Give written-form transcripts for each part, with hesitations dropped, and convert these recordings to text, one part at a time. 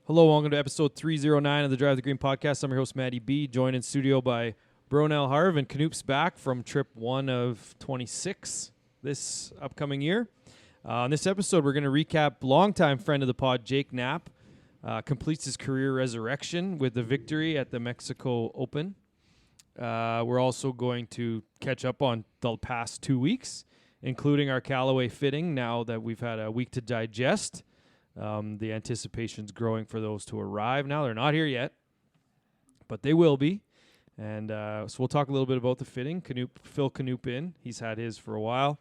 Hello, welcome to episode 309 of the Drive the Green podcast. I'm your host, Matty B, joined in studio by Bronell Harv, and Knoop's back from trip 1 of 26 this upcoming year. On this episode, we're going to recap longtime friend of the pod, Jake Knapp, completes his career resurrection with the victory at the Mexico Open. We're also going to catch up on the past 2 weeks, including our Callaway fitting, now that we've had a week to digest. The anticipation's growing for those to arrive now. They're not here yet, but they will be. And so we'll talk a little bit about the fitting. Fill Knoop in. He's had his for a while.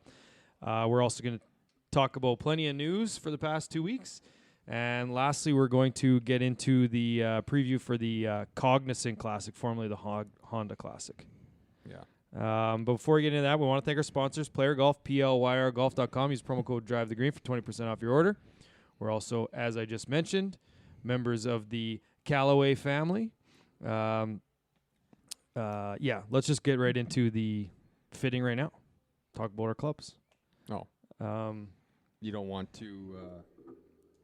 We're also going to talk about plenty of news for the past 2 weeks. And lastly, we're going to get into the preview for the Cognizant Classic, formerly the Honda Classic. Yeah. But before we get into that, we want to thank our sponsors, Player Golf, plyrgolf.com. Use promo code DriveTheGreen for 20% off your order. We're also, as I just mentioned, members of the Callaway family. Let's just get right into the fitting right now. Talk about our clubs. Oh. You don't want to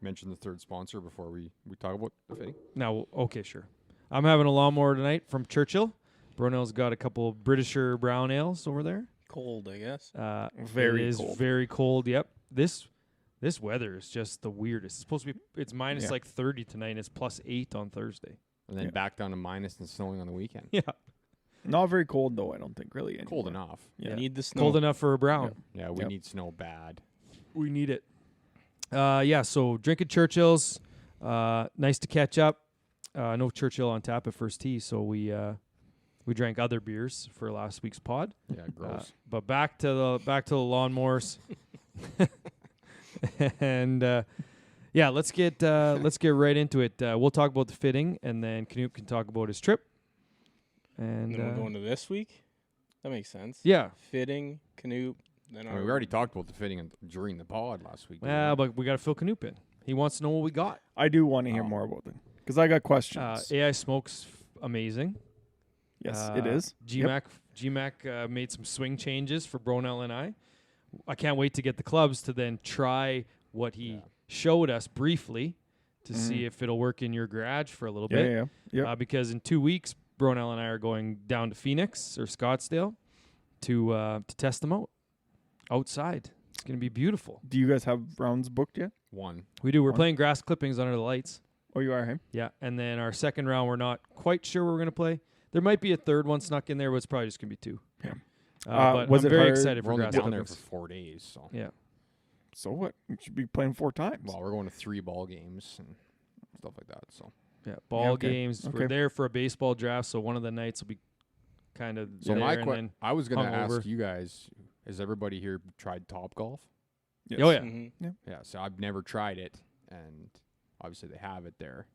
mention the third sponsor before we talk about the fitting? Now, okay, sure. I'm having a lawnmower tonight from Churchill. Brunel's got a couple of Britisher brown ales over there. Cold, I guess. Very cold. It is very cold, yep. This weather is just the weirdest. It's supposed to be, it's minus like 30 tonight, and it's plus 8 on Thursday. And then back down to minus and snowing on the weekend. Yeah. Not very cold, though, I don't think, really. Anymore. Cold enough. Yeah. You need the snow. Cold enough for a brown. Yeah, we need snow bad. We need it. So drinking Churchill's. Nice to catch up. No Churchill on tap at First Tee, so we drank other beers for last week's pod. Yeah, gross. But back to the lawnmowers. And let's get right into it. We'll talk about the fitting, and then Knoop can talk about his trip. And then we're going to this week. That makes sense. Yeah, fitting, Knoop. Then we already talked about the fitting during the pod last week. Yeah, but we got to fill Knoop in. He wants to know what we got. I do want to hear more about them because I got questions. AI Smoke's amazing. Yes, it is. GMAC made some swing changes for Bronell and I. I can't wait to get the clubs to then try what he showed us briefly to see if it'll work in your garage for a little bit. Yeah. Because in 2 weeks, Bronell and I are going down to Phoenix or Scottsdale to test them out outside. It's going to be beautiful. Do you guys have rounds booked yet? One. We do. We're playing grass clippings under the lights. Oh, you are, hey? Yeah, and then our second round, we're not quite sure where we're going to play. There might be a third one snuck in there, but it's probably just going to be 2. Yeah. But was I'm it very hard? excited We're for only grass down there clippings. for 4 days. So. Yeah. So what? You should be playing 4 times. Well, we're going to 3 ball games and stuff like that. So. Yeah, ball games. Okay. We're there for a baseball draft, so one of the nights will be kind of so there. I was going to ask you guys, has everybody here tried Topgolf? Yes. Oh, yeah. Mm-hmm. Yeah, so I've never tried it, and obviously they have it there.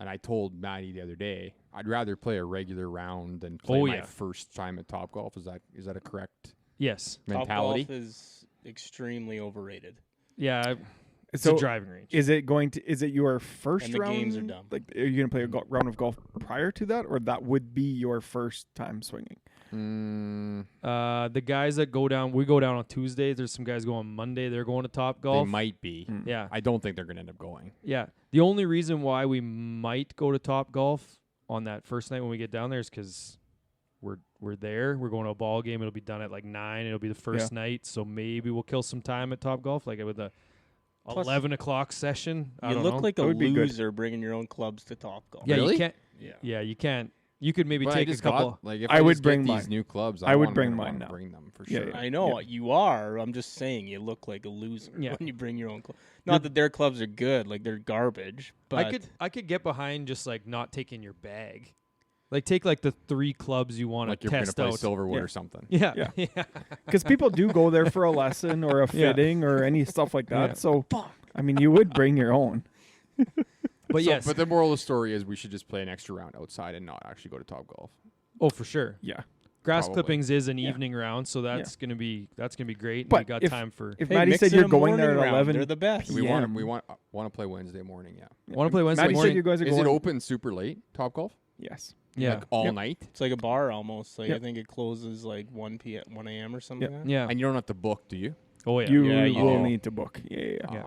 And I told Maddie the other day, I'd rather play a regular round than play my first time at Topgolf. Is that a correct mentality? Topgolf is extremely overrated. Yeah, it's a driving range. Is it your first and the round? Games are dumb. Like, are you going to play a round of golf prior to that, or that would be your first time swinging? The guys that go down, we go down on Tuesday. There's some guys going Monday. They're going to Topgolf. They might be. Yeah. I don't think they're going to end up going. Yeah. The only reason why we might go to Topgolf on that first night when we get down there is because we're there. We're going to a ball game. It'll be done at like 9. It'll be the first night, so maybe we'll kill some time at Topgolf, like with a 11 o'clock session. You look like a loser bringing your own clubs to Topgolf. Yeah, really? You can't. Yeah, you can't. You could maybe take a couple. If I would bring these new clubs. I would bring mine now. Bring them for sure. I know you are. I'm just saying you look like a loser when you bring your own club. Not that their clubs are good, like they're garbage. But I could get behind just like not taking your bag. Like take like the 3 clubs you want to test out. Like you're going to play Silverwood or something. Yeah. Because people do go there for a lesson or a fitting or any stuff like that. Yeah. So, I mean, you would bring your own. But but the moral of the story is we should just play an extra round outside and not actually go to Topgolf. Oh, for sure. Yeah. Grass clippings is an evening round, so that's gonna be great. But we got time for. If Maddie said you're going there at 11, they're the best. We want to play Wednesday morning. Yeah. Want to play Wednesday Maddie morning? said you guys are Is going. it open super late? Topgolf? Yes. Yeah. Like all night. It's like a bar almost. Like I think it closes like 1 a.m. or something. Like that. Yeah. And you don't have to book, do you? Oh yeah. You you will do. need to book. Yeah.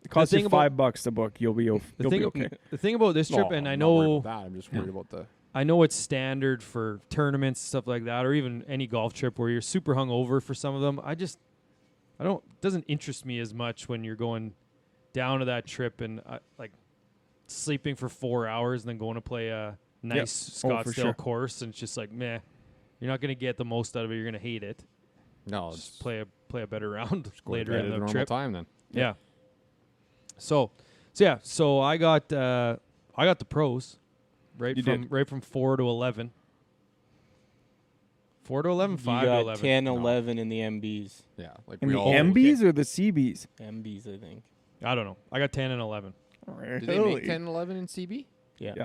It costs thing you about- $5 to book. You'll be okay. The thing about this trip, and I I'm not worried know about that. I'm just worried about the. I know it's standard for tournaments, stuff like that, or even any golf trip where you're super hungover for some of them. It doesn't interest me as much when you're going down to that trip and like sleeping for 4 hours and then going to play a nice Scottsdale course, and it's just like, meh, you're not going to get the most out of it. You're going to hate it. No, Just play a better round later at in a the normal trip. time then. Yeah. So I got the pros right from 4 to 11. 4 to 11, 5 you to got 11. 10, 11 in the MBs. Yeah, like In we the all. MBs or the CBs? MBs, I think. I don't know. I got 10 and 11. Did they make 10 and 11 in CB? Yeah. Yeah.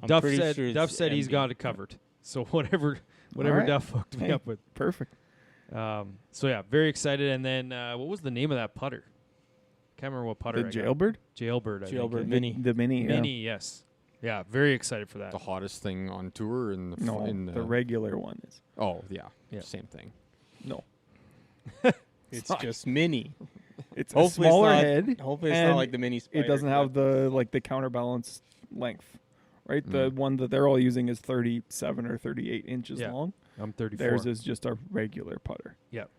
I'm Duff pretty said sure it's Duff said he's MB. got it covered. So whatever right. Duff hooked me Hey. up with. Perfect. So yeah, very excited. And then what was the name of that putter? Can't remember what putter. The I got. Jailbird? Jailbird. I think. Jailbird Yeah. Mini. The Mini. Yeah. Mini. Yes. Yeah. Very excited for that. The hottest thing on tour in the. No, in the regular one is. Oh yeah, Yeah. same thing. No. It's just mini. It's a Hopefully smaller it's not, head. Hopefully it's and not like the mini Spider. It doesn't have the counterbalance length, right? The one that they're all using is 37 or 38 inches Yeah. long. I'm 34. Theirs is just a regular putter. Yep.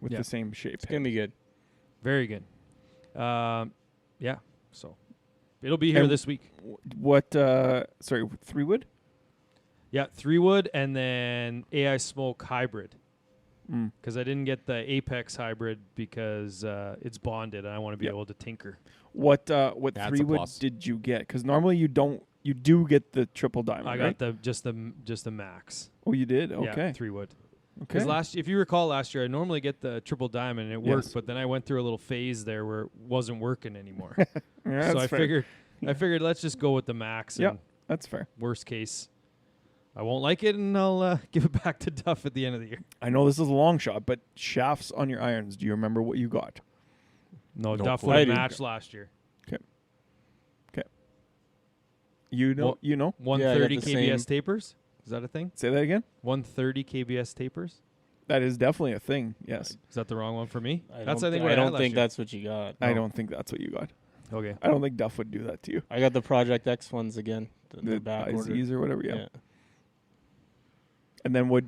With Yeah. the same shape. It's going to be good. Very good. Yeah. So it'll be here And this week. What? Sorry, 3-wood? Yeah, 3-wood and then AI Smoke hybrid. Because I didn't get the Apex hybrid because it's bonded and I want to be able to tinker. What That's a 3-wood plus. did you get? Because normally you do get the triple diamond. I right? got just the max. Oh, you did. Yeah, Okay. 3-wood. Okay. Because if you recall last year, I normally get the triple diamond and it worked, Yes. but then I went through a little phase there where it wasn't working anymore. Yeah, So that's I fair. figured let's just go with the max. Yeah. And That's fair. worst case, I won't like it and I'll give it back to Duff at the end of the year. I know this is a long shot, but shafts on your irons. Do you remember what you got? No, No Duff clue. would I have do. matched last year. You know. Well- you know. 130 the KBS same. tapers. Is that a thing? Say that again. 130 KBS tapers. That is definitely a thing. Yes. Is that the wrong one for me? I That's don't, I think I what don't had last think year. that's what you got. I No. don't think that's what you got. Okay. I don't think Duff would do that to you. I got the Project X ones again. The The back order. IZs or whatever. Yeah. Yeah. And then what?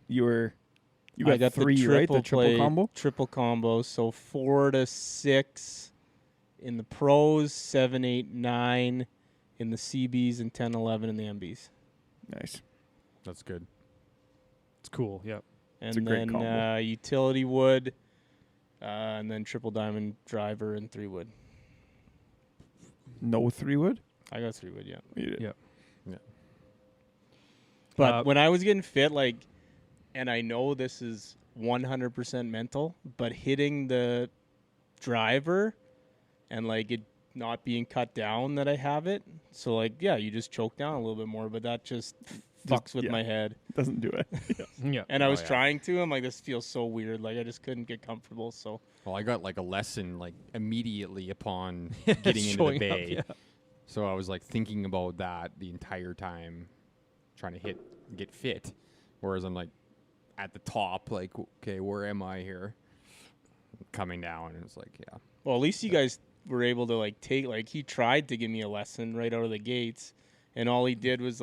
You I got the 3, right? The triple play, combo. Triple combo. So 4 to 6 in the pros, 7, 8, 9 in the CBs, and 10, 11 in the MBs. Nice. That's good. It's cool. Yep. And a great then combo. utility wood, and then triple diamond driver and 3-wood. No 3-wood. I got 3-wood, yeah. You did. Yeah. But when I was getting fit, and I know this is 100% mental, but hitting the driver and it not being cut down that I have it. So you just choke down a little bit more, but that just fucks with my head. Doesn't do it. Yeah. And I was yeah. trying to. I'm like, this feels so weird. I just couldn't get comfortable. So Well, I got a lesson immediately upon getting into the Showing up, bay. yeah. So I was thinking about that the entire time, trying to get fit. Whereas I'm at the top, okay, where am I here? Coming down, and it's yeah. well, at least you guys were able to take he tried to give me a lesson right out of the gates, and all he did was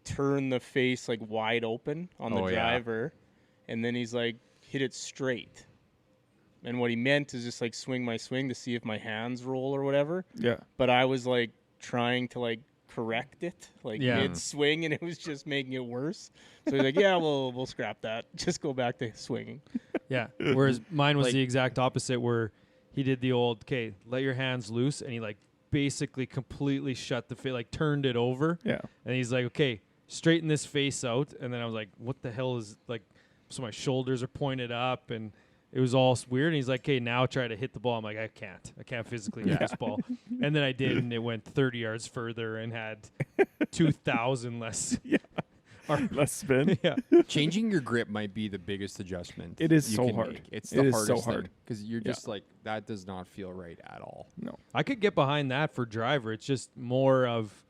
turn the face wide open on the Oh, yeah. driver, and then he's hit it straight. And what he meant is just swing my swing to see if my hands roll or whatever. Yeah. But I was trying to correct it Yeah. mid swing, and it was just making it worse. So he's yeah, we'll scrap that. Just go back to swinging. Yeah. Whereas mine was Like- the exact opposite, where he did the old, okay, let your hands loose, and he basically completely shut the face, turned it over, Yeah. and he's okay, straighten this face out, and then I was what the hell is so my shoulders are pointed up, and it was all weird, and he's okay, now try to hit the ball. I'm I can't physically hit this ball, and then I did, and it went 30 yards further and had 2,000 less. Less spin. Yeah. Changing your grip might be the biggest adjustment. It is you so can hard. make. It's It the is so hardest hard. because you're Yeah. just that does not feel right at all. No. I could get behind that for driver. It's just more of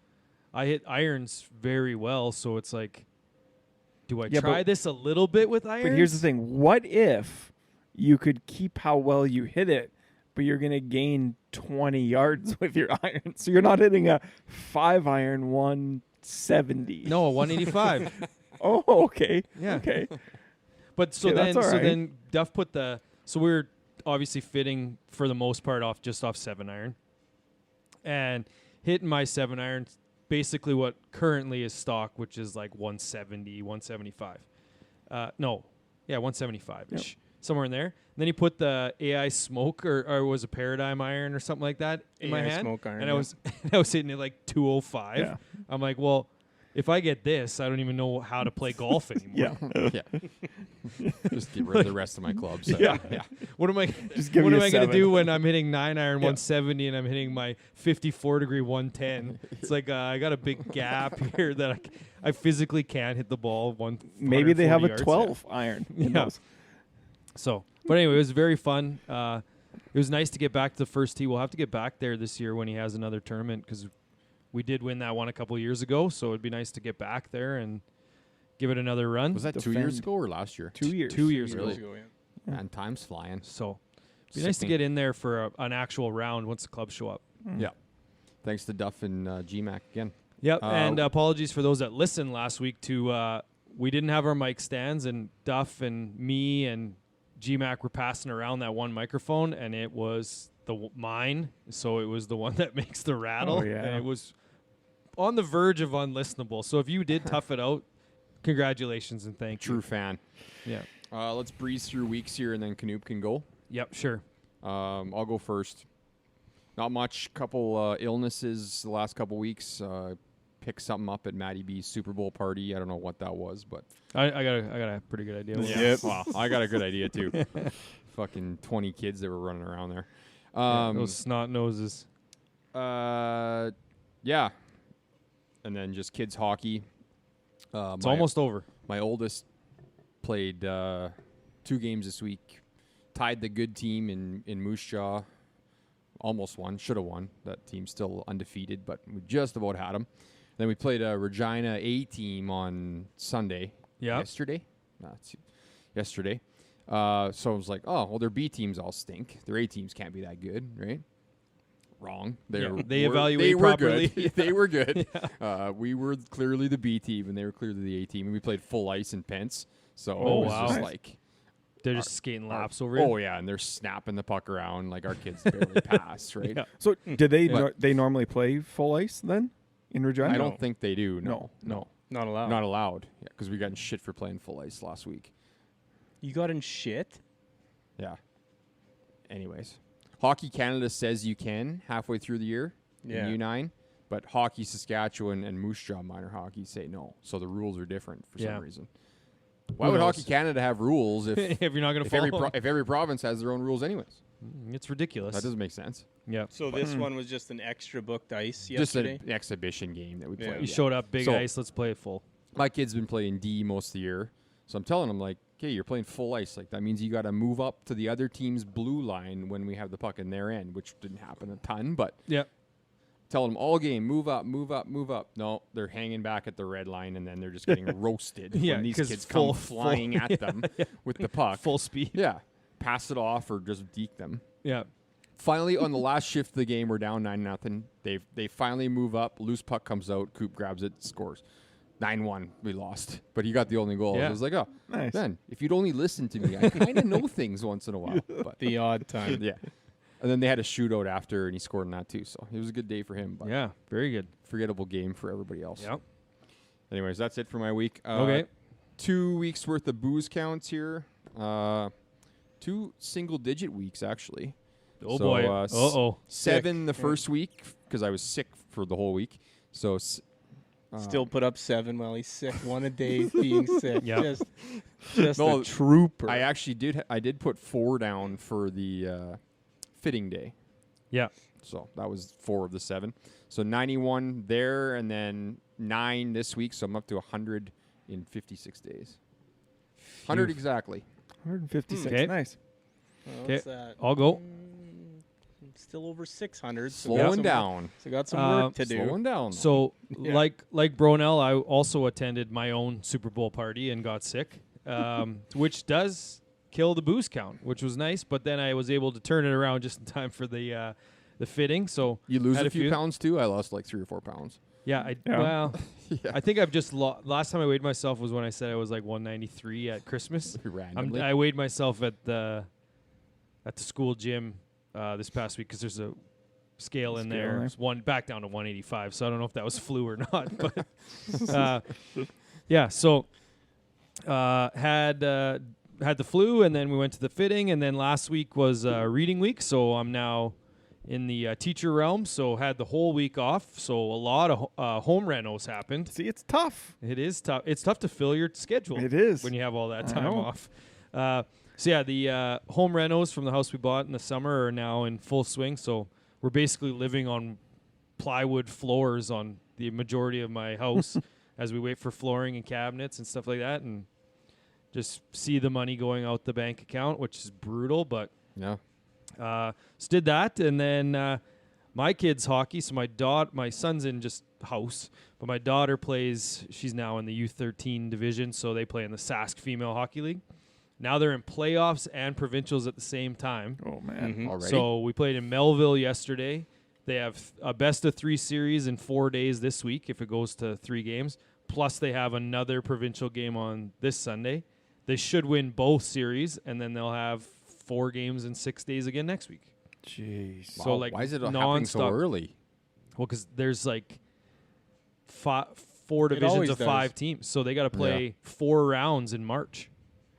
I hit irons very well, so it's do I Yeah, try but- this a little bit with irons? But here's the thing. What if you could keep how well you hit it, but you're going to gain 20 yards with your iron. So you're not hitting a 5-iron 170. No, 185. Oh, okay. Yeah. Okay. But so Yeah, then, that's all right. then Duff put so we were obviously fitting for the most part off 7-iron, and hitting my 7-iron, basically what currently is stock, which is like 170, 175. 175-ish, somewhere in there. And then he put the AI smoke or was a paradigm iron or something like that in my AI hand, smoke iron, and yeah. I was hitting it like 205. Yeah. I'm like, well, if I get this, I don't even know how to play golf anymore. Yeah. Yeah. Just get rid of the rest of my clubs. So, Yeah. yeah. What am I? Just give what me am a I going to 7. do when I'm hitting 9-iron Yeah. 170 and I'm hitting my 54-degree 110? It's like I got a big gap here that I physically can't hit the ball. Maybe they have a yards. 12 iron. in Yeah. those. So, but anyway, it was very fun. It was nice to get back to the first tee. We'll have to get back there this year when he has another tournament because we did win that one a couple of years ago. So it'd be nice to get back there and give it another run. Was that 2 Defend. years ago or last year? 2 years. 2 years Really? ago? Yeah. And time's flying. So it'd be nice to get in there for an actual round once the clubs show up. Yeah. Thanks to Duff and GMAC again. Yep, and apologies for those that listened last week to we didn't have our mic stands, and Duff and me and GMAC were passing around that one microphone, and it was mine, so it was the one that makes the rattle, Oh, yeah. and it was on the verge of unlistenable. So if you did tough it out, congratulations and thank True you. fan. Yeah. Let's breeze through weeks here, and then Knoop can go. Yep, sure. I'll go first. Not much. Couple illnesses the last couple weeks. Picked something up at Matty B's Super Bowl party. I don't know what that was, but I got a pretty good idea. Yep. Wow, I got a good idea too. Fucking 20 kids that were running around there. Those snot noses. Yeah. And then just kids hockey. It's almost over. My oldest played 2 games this week. Tied the good team in Moose Jaw. Almost won. Should have won. That team's still undefeated, but we just about had them. Then we played a Regina A team on Sunday. Yeah. Yesterday? No, it's yesterday. So I was like, oh, well, their B teams all stink. Their A teams can't be that good, right? Wrong. They were evaluate properly. Good. They were good. We were clearly the B team, and they were clearly the A team. And we played full ice in Pence. So Oh, it was wow. just like, They're just skating laps over you. oh yeah, and they're snapping the puck around like our kids barely pass, right? Yeah. So did they But- they normally play full ice then in Regina? I don't think they do. No. Not allowed. Not allowed. Yeah, because we got in shit for playing full ice last week. You got in shit? Yeah. Anyways, Hockey Canada says you can halfway through the year Yeah. in U9, but Hockey Saskatchewan and Moose Jaw minor hockey say no. So the rules are different for Yeah. some reason. Why Who would knows? Hockey Canada have rules if if you're not going to if every follow, if every province has their own rules anyways? it's ridiculous. That doesn't make sense. Yeah. So this one was just an extra booked ice Just yesterday? an exhibition game that we Yeah. played. You showed up big So- ice. Let's play it full. My kid's been playing D most of the year, so I'm telling them like, okay, you're playing full ice. Like that means you got to move up to the other team's blue line when we have the puck in their end, which didn't happen a ton. But Yeah. telling them all game, move up, move up, move up. No, they're hanging back at the red line, and then they're just getting roasted Yeah, when these 'cause kids full- come flying at them with the puck. Full speed. Yeah, pass it off or just deke them. Yeah. Finally, on the last shift of the game, we're down 9-0. They finally move up. Loose puck comes out. Coop grabs it, scores. 9-1. We lost, but he got the only goal. Yeah. I was like, oh, Nice. Ben, if you'd only listen to me, I kind of know things once in a while. But The odd time. yeah, and then they had a shootout after, and he scored in that too. So it was a good day for him. But Yeah. Very good. forgettable game for everybody else. Yeah. Anyways, that's it for my week. Okay. 2 weeks worth of booze counts here. 2 single-digit weeks actually. Oh So, boy. uh, Uh-oh. 7 the first week because I was sick for the whole week. So Still put up 7 while he's sick. One a day being sick. Yeah. Just No, a trooper. I actually did put 4 down for the fitting day. Yeah. So that was 4 of the 7. So 91 there, and then 9 this week. So I'm up to 100 in 56 days. 100 Phew. exactly. 156. Okay. Nice. What's that? I'll go. Still over 600. So Slowing got some- down. So got some work to do. Slowing down. So Yeah. like Bronell, I also attended my own Super Bowl party and got sick, which does kill the booze count, which was nice. But then I was able to turn it around just in time for the fitting. So You lose had a few pounds too? I lost like 3 or 4 pounds. Yeah, well, I think I've just last time I weighed myself was when I said I was like 193 at Christmas. Randomly. I weighed myself at the school gym this past week because there's a scale in there. It's back down to 185. So I don't know if that was flu or not, but yeah. So had the flu, and then we went to the fitting, and then last week was reading week. So I'm now in the teacher realm, so had the whole week off. So a lot of home renos happened. See, it's tough. It is tough. It's tough to fill your schedule. It is when you have all that time off. So yeah, the home renos from the house we bought in the summer are now in full swing. So we're basically living on plywood floors on the majority of my house as we wait for flooring and cabinets and stuff like that, and just see the money going out the bank account, which is brutal, but yeah. So did that, and then my kids' hockey. So my son's in just house, but my daughter plays. She's now in the U13 division, so they play in the Sask Female Hockey League. Now they're in playoffs and provincials at the same time. Oh man! Already? So we played in Melville yesterday. They have a best of 3 series in 4 days this week if it goes to 3 games. Plus they have another provincial game on this Sunday. They should win both series, and then they'll have 4 games in 6 days again next week. Jeez. So like, why is it happening so early? Well, because there's like 4 divisions of 5 teams, so they got to play 4 rounds in March.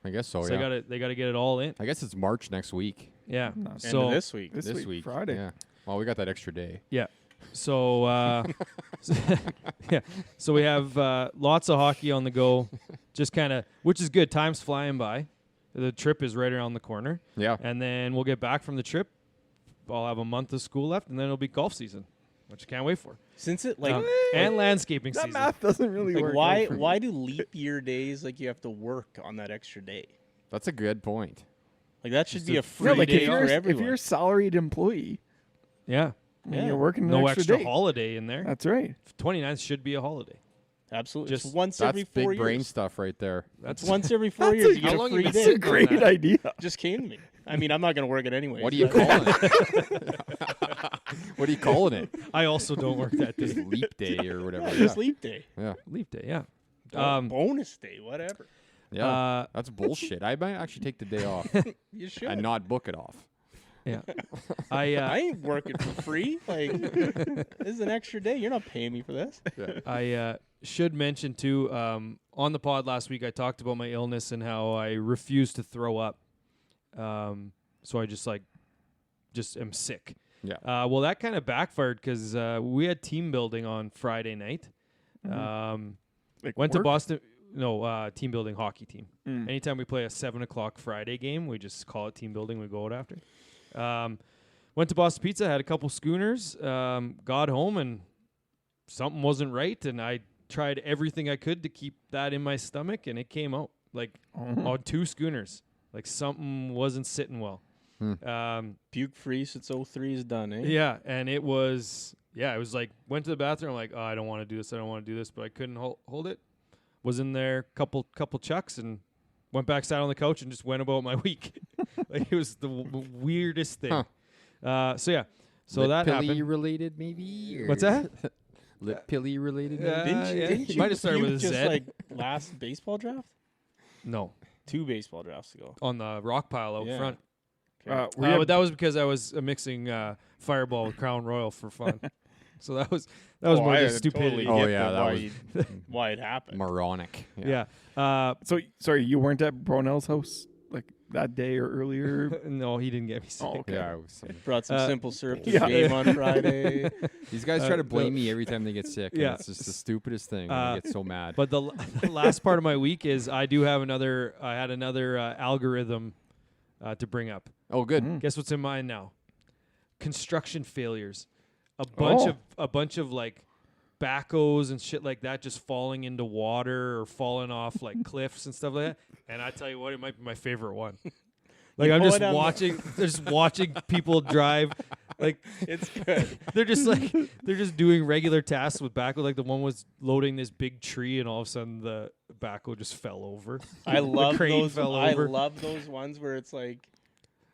I guess so. So yeah. they got to get it all in. I guess it's March next week. Yeah. End So of this week. This week, Friday. Yeah. Well, we got that extra day. yeah. So yeah. So we have lots of hockey on the go, just kind of, which is good. Time's flying by. The trip is right around the corner. Yeah. And then we'll get back from the trip. I'll have a month of school left, and then it'll be golf season, which I can't wait for. Since it like and landscaping That season. math doesn't really like work. why do leap year days like you have to work on that extra day? That's a good point. Like that should Just be a- a free Yeah, like day if for you're everyone. a salaried employee, Yeah. and Yeah. you're working an No extra day. holiday in there. That's right. 29th should be a holiday. Absolutely, Just- just once That's every big 4 brain years. stuff right there. That's Once every 4 That's years, a- you get how a long free you That's day. a great idea. Just came to me. I mean, I'm not going to work it anyway. What are you calling it? What are you calling it? I also don't work that Just day. leap day or whatever. Just leap day, Yeah. Leap day, yeah. bonus day, whatever. Yeah. That's bullshit. I might actually take the day off You should. and not book it off. Yeah. I ain't working for free. Like, this is an extra day. You're not paying me for this. Yeah. I should mention too, on the pod last week I talked about my illness and how I refuse to throw up. So I just am sick. Yeah. Well, that kind of backfired because we had team building on Friday night. Like Went to work? Boston. No, team building hockey team. Mm. Anytime we play a 7:00 Friday game, we just call it team building. We go out after. Went to Boston Pizza, had a couple schooners, got home, and something wasn't right. And I tried everything I could to keep that in my stomach, and it came out like on 2 schooners. Like something wasn't sitting well. Puke free since 03 is done, eh? Yeah, and it was like went to the bathroom. I'm like, oh, I don't want to do this. I don't want to do this, but I couldn't hold it. Was in there, couple chucks, and went back, sat on the couch, and just went about my week. Like it was the weirdest thing. So yeah, so that Lip pilly happened. related maybe? Or What's that? Lip pilly related maybe? Yeah. Didn't you Might have started puke with a just Z. like last baseball draft? No, 2 baseball drafts ago. on the rock pile out Yeah. front. Okay. But that was because I was mixing Fireball with Crown Royal for fun. So that was more I just stupidity. Totally Oh, get yeah, that why was- why it happened. Moronic. Yeah. So sorry, you weren't at Bronell's house like that day or earlier. No, he didn't get me sick. Oh, okay. Yeah. it was, Brought some simple syrup to yeah. the game on Friday. these guys try to blame me every time they get sick. yeah. And it's just the stupidest thing. And I get so mad. But the last part of my week is I had another algorithm to bring up. Oh, good. Guess what's in mine now? Construction failures. A bunch of like backhoes and shit like that just falling into water or falling off like cliffs and stuff like that. And I tell you what, it might be my favorite one. Like I'm pull just it down watching people drive Like It's good. they're just doing regular tasks with backhoe. Like the one was loading this big tree, and all of a sudden the backhoe just fell over. I love crane those. fell I over. love those ones where it's like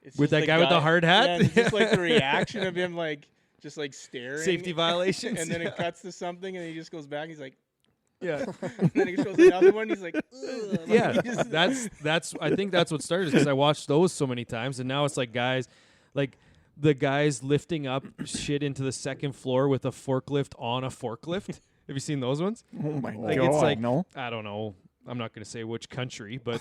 it's With just that guy with the hard hat? Yeah, and it's just like the reaction of him like just like staring. Safety violations. And then it cuts to something, and he just goes back. And he's like, Yeah. and then he shows another one. He's like, ugh. Like, Yeah, he just- that's. I think that's what started because I watched those so many times, and now it's like guys, like the guys lifting up shit into the second floor with a forklift on a forklift. Have you seen those ones? Oh my Like god! it's like no. I don't know. I'm not going to say which country, but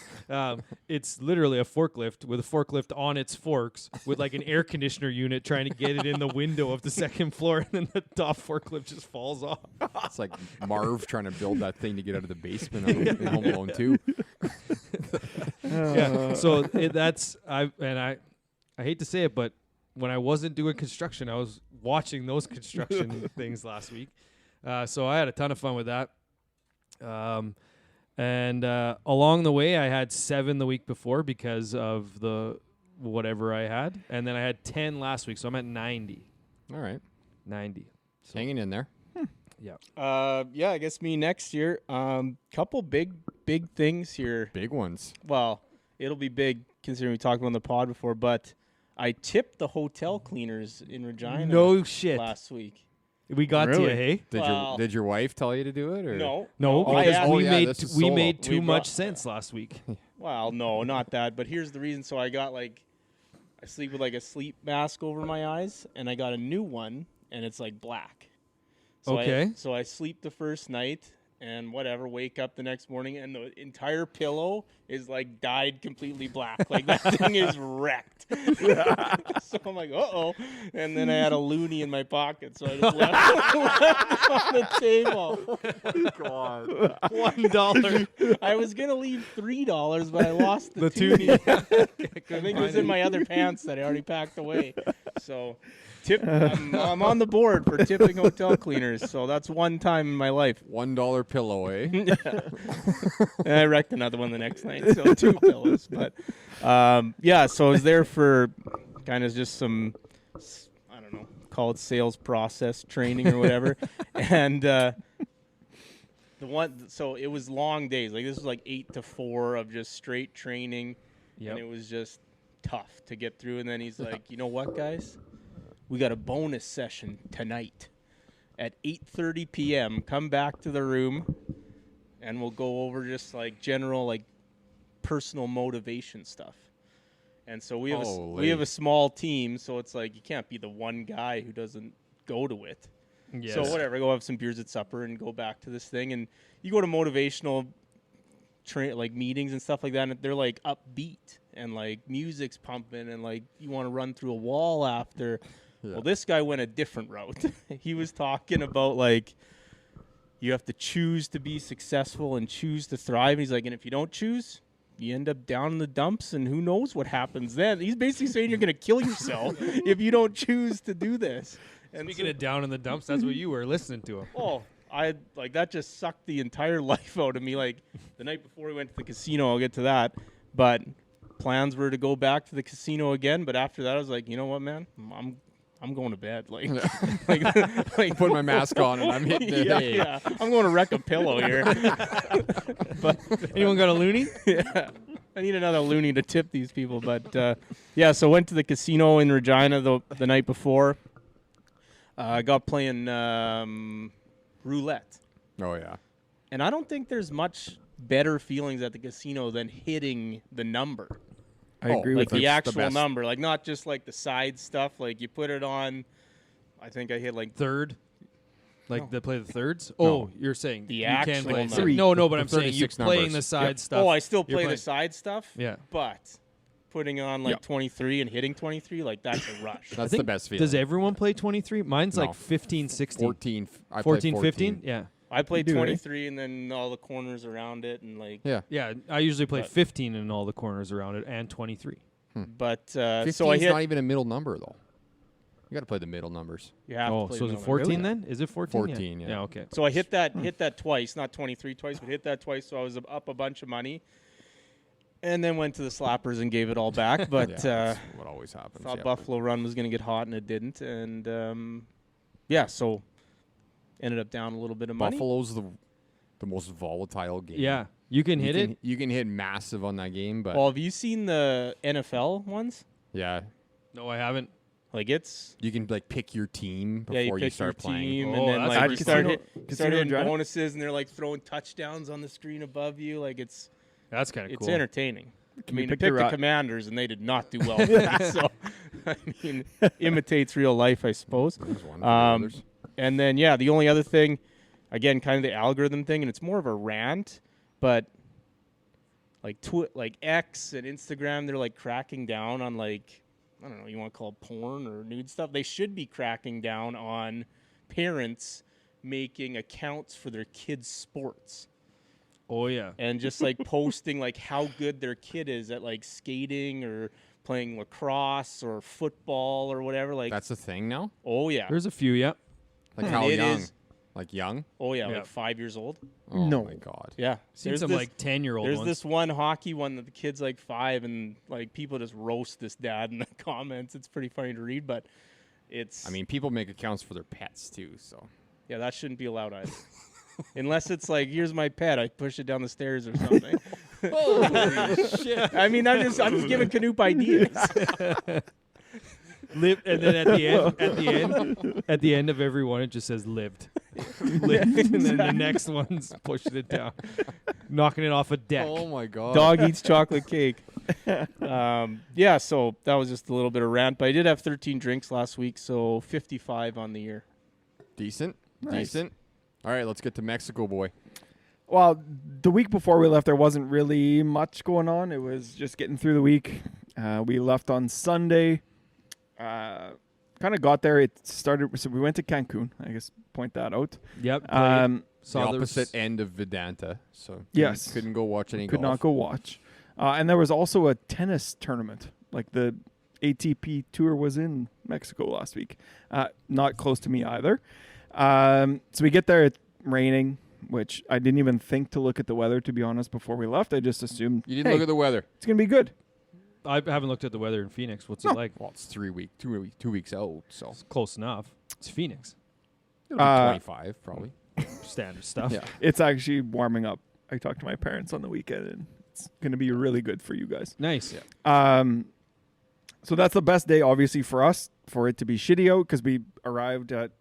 it's literally a forklift with a forklift on its forks with like an air conditioner unit trying to get it in the window of the second floor, and then the top forklift just falls off. It's like Marv trying to build that thing to get out of the basement in Home Alone 2. Yeah. So I hate to say it, but when I wasn't doing construction, I was watching those construction things last week. So I had a ton of fun with that. And along the way, I had 7 the week before because of the whatever I had, and then I had 10 last week, so I'm at 90. All right. 90. Hanging in there. Yeah. yeah, I guess me next year. Couple big things here. Big ones. Well, it'll be big considering we talked about on the pod before, but I tipped the hotel cleaners in Regina No shit. last week. We got to you, Really? hey? Did your wife tell you to do it? Or? No. No, I because asked- we yeah, made this is we solo. made too We much brought- sense last week. Well, no, not that. But here's the reason. So I got like, I sleep with like a sleep mask over my eyes, and I got a new one, and it's like black. So Okay. so I sleep the first night, and whatever, wake up the next morning, and the entire pillow is like dyed completely black. Like that thing is wrecked. So I'm like, uh-oh. And then I had a loonie in my pocket, so I just left it on the table. God. $1. I was going to leave $3, but I lost the toonie. I think it was in my other pants that I already packed away. So I'm on the board for tipping hotel cleaners. So that's one time in my life. $1 pillow, eh? And I wrecked another one the next night. So 2 pillows. But yeah, so I was there for kind of just some, I don't know, call it sales process training or whatever. And so it was long days. Like this was like 8 to 4 of just straight training. Yep. And it was just tough to get through. And then he's like, you know what, guys? We got a bonus session tonight at 8:30 p.m. Come back to the room, and we'll go over just like general like personal motivation stuff. And so we have a small team, so it's like you can't be the one guy who doesn't go to it. Yes. So whatever, go have some beers at supper and go back to this thing. And you go to motivational like meetings and stuff like that, and they're like upbeat and like music's pumping and like you want to run through a wall after. Yeah. Well, this guy went a different route. He was talking about like you have to choose to be successful and choose to thrive. And he's like, and if you don't choose, you end up down in the dumps, and who knows what happens then. He's basically saying you're going to kill yourself if you don't choose to do this. And Speaking of down in the dumps, that's what you were listening to him. oh, I like that just sucked the entire life out of me. Like the night before we went to the casino, I'll get to that. But plans were to go back to the casino again. But after that, I was like, you know what, man, I'm going to bed. Like, like Put my mask on and I'm hitting the hay. yeah. I'm going to wreck a pillow here. But Anyone got a loony? yeah, I need another loony to tip these people. But yeah, so went to the casino in Regina the night before. I got playing roulette. Oh, yeah. And I don't think there's much better feelings at the casino than hitting the number. I agree Like with the you. actual best. number. Like not just like the side stuff. Like you put it on, I think I hit like Third? Like No. they play the thirds? No. Oh, you're saying The you actual can play number. No, but I'm The saying you're 36 playing numbers. the side Yep. stuff. Oh, I still You're play playing- the side stuff. Yeah. But putting on like Yep. 23 and hitting 23, like that's a rush. That's think- the best feeling. Does everyone play 23? Mine's No. like 15, 16. 14. I played 14, 15? Yeah. I played do, eh? 23 and then all the corners around it and like. Yeah. Yeah, I usually play But- 15 in all the corners around it and 23. But 15 so I is hit. not even a middle number, though. You got to play the middle numbers. You have to Oh, play so is the it number. 14 Really? then? Is it 14? 14, yeah. Yeah, okay. So I hit that twice, not 23 twice, but hit that twice. So I was up a bunch of money. And then went to the slappers and gave it all back. But that's what always happens. thought Buffalo Run was going to get hot, and it didn't. And, so ended up down a little bit of money. Buffalo's the most volatile game. Yeah. You can hit it. You can hit massive on that game, but Well, have you seen the NFL ones? yeah, No, I haven't. Like it's you can like pick your team before you you pick start your playing. team, Oh, and then that's like pretty you start Casino hitting Drive? bonuses, and they're like throwing touchdowns on the screen above you. Like it's That's kind of cool. entertaining. I mean, I pick picked your the Commanders, and they did not do well. For me, so I mean, imitates real life, I suppose. There's one for the Um, others. And then the only other thing, again, kind of the algorithm thing, and it's more of a rant, but like X and Instagram, they're like cracking down on like, I don't know, you want to call it porn or nude stuff. They should be cracking down on parents making accounts for their kids' sports Oh, yeah. and just like posting like how good their kid is at like skating or playing lacrosse or football or whatever. Like, That's a thing now. oh yeah, There's a few, yeah. Like And how it young? is- Like young? oh yeah, Yeah. like 5 years old. Oh No. my god. Yeah, Seen There's some this- like 10-year-old There's ones. this one hockey one that the kid's like 5, and like people just roast this dad in the comments. It's pretty funny to read, but it's. I mean, people make accounts for their pets too, so yeah, that shouldn't be allowed either. Unless it's like, here's my pet, I push it down the stairs or something. holy shit. I mean, I'm just giving Knoop ideas. Live, and then at the end of every one, it just says lived. Lived. And then the next one's pushing it down, knocking it off a deck. Oh my god. Dog eats chocolate cake. So that was just a little bit of rant, but I did have 13 drinks last week, so 55 on the year. Decent. Nice. Decent. All right, let's get to Mexico, boy. Well, the week before we left, there wasn't really much going on. It was just getting through the week. We left on Sunday. Kind of got there. It started. So we went to Cancun. I guess point that out. Yep. The Saw there opposite was- end of Vedanta. So Yes. couldn't go watch any Could golf. not go watch. And there was also a tennis tournament. Like the ATP tour was in Mexico last week. Not close to me either. So we get there. It's raining, which I didn't even think to look at the weather, to be honest, before we left. I just assumed You didn't look at the weather. it's going to be good. I haven't looked at the weather in Phoenix. What's No. it like? Well, it's 2 weeks out, so It's close enough. It's Phoenix. it'll be 25 probably. Standard stuff. Yeah. It's actually warming up. I talked to my parents on the weekend, and it's going to be really good for you guys. Nice. Yeah. So that's the best day, obviously, for us, for it to be shitty out, because we arrived at,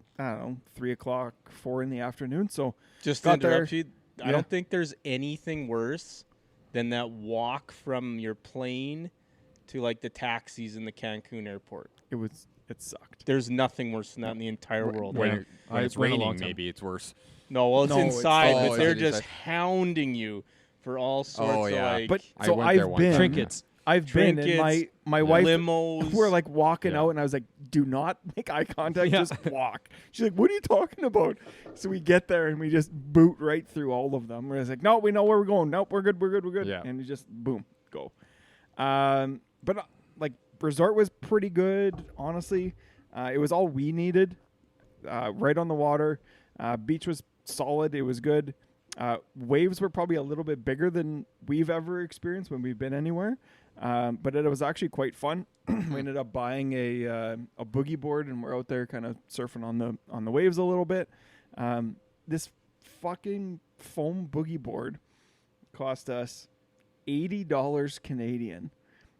3 o'clock, 4 in the afternoon. So Just to Got there. interrupt you, I Yeah. don't think there's anything worse than that walk from your plane to like the taxis in the Cancun airport. it sucked. There's nothing worse than that in the entire world. When, Yeah. when I it's went a long raining, time. maybe it's worse. No, well, it's No, it's- inside, Oh, but is they're it just inside? hounding you for all sorts yeah. of like But I so went there I've one been. time. Trinkets. I've been, and Trinkets, my wife, limos. we're like walking Yeah. out, and I was like, "Do not make eye contact, Yeah. just walk." She's like, "What are you talking about?" So we get there, and we just boot right through all of them. We're just like, "No, we know where we're going. Nope, we're good, we're good, we're good." Yeah. And we just boom, go. But like resort was pretty good, honestly. It was all we needed. Right on the water. Beach was solid. It was good. Waves were probably a little bit bigger than we've ever experienced when we've been anywhere. But it was actually quite fun. We ended up buying a boogie board, and we're out there kind of surfing on the waves a little bit. This fucking foam boogie board cost us $80 Canadian,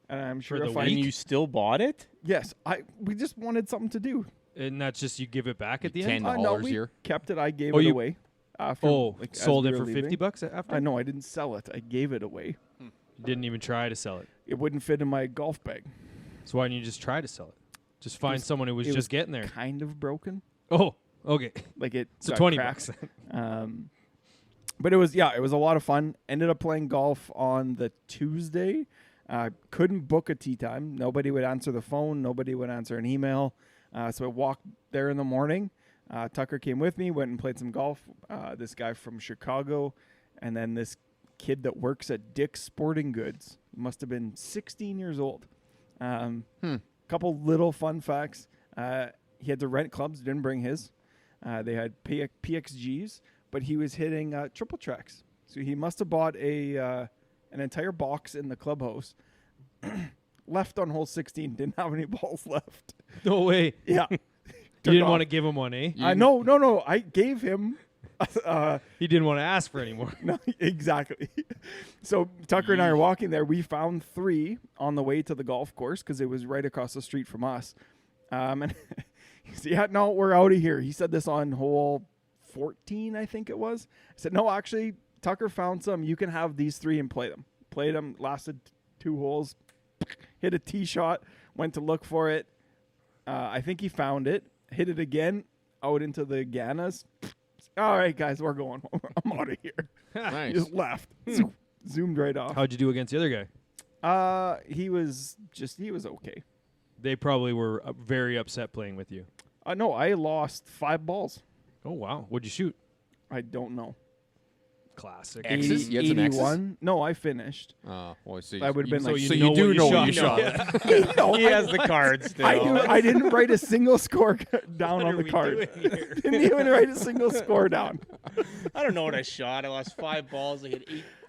and I'm sure the if I and you still bought it? yes, we just wanted something to do. And that's just you give it back at the $10 end? No, $10 we here. kept it. I gave Oh, it you- away. After, Oh, like, as sold we it were for leaving. $50 after? No, I didn't sell it. I gave it away. You didn't even try to sell it. It wouldn't fit in my golf bag. So why didn't you just try to sell it? Just find was- someone who was it just was getting there. Kind of broken. Oh, okay. Like it. So got $20. cracked. But it was a lot of fun. Ended up playing golf on the Tuesday. Couldn't book a tee time. Nobody would answer the phone. Nobody would answer an email. So I walked there in the morning. Tucker came with me. Went and played some golf. This guy from Chicago, and then this kid that works at Dick's Sporting Goods. He must have been 16 years old. Couple little fun facts. He had to rent clubs. Didn't bring his. They had PXGs, but he was hitting triple tracks. So he must have bought a an entire box in the clubhouse. Left on hole 16, didn't have any balls left. No way. Yeah. You didn't want to give him one, eh? No. I gave him. He didn't want to ask for any more. No, exactly. So Tucker and I are walking there. We found 3 on the way to the golf course because it was right across the street from us. And he said, yeah, no, we're out of here. He said this on hole 14, I think it was. I said, no, actually, Tucker found some. You can have these 3 and play them. Played them, lasted 2 holes, hit a tee shot, went to look for it. I think he found it, hit it again, out into the Ganas. All right, guys, we're going home. I'm out of here. Nice. Just left. Zoomed right off. How'd you do against the other guy? He was okay. They probably were very upset playing with you. No, I lost 5 balls. Oh, wow. What'd you shoot? I don't know. Classic. X's? You had some X's? 81. No, I finished. Well, so I would have been so like, you so know you do what you know shot. what you shot. Yeah. no, He has the cards still. I didn't write a single score down What on are the we card. doing here? Didn't even write a single score down. I don't know what I shot. I lost 5 balls.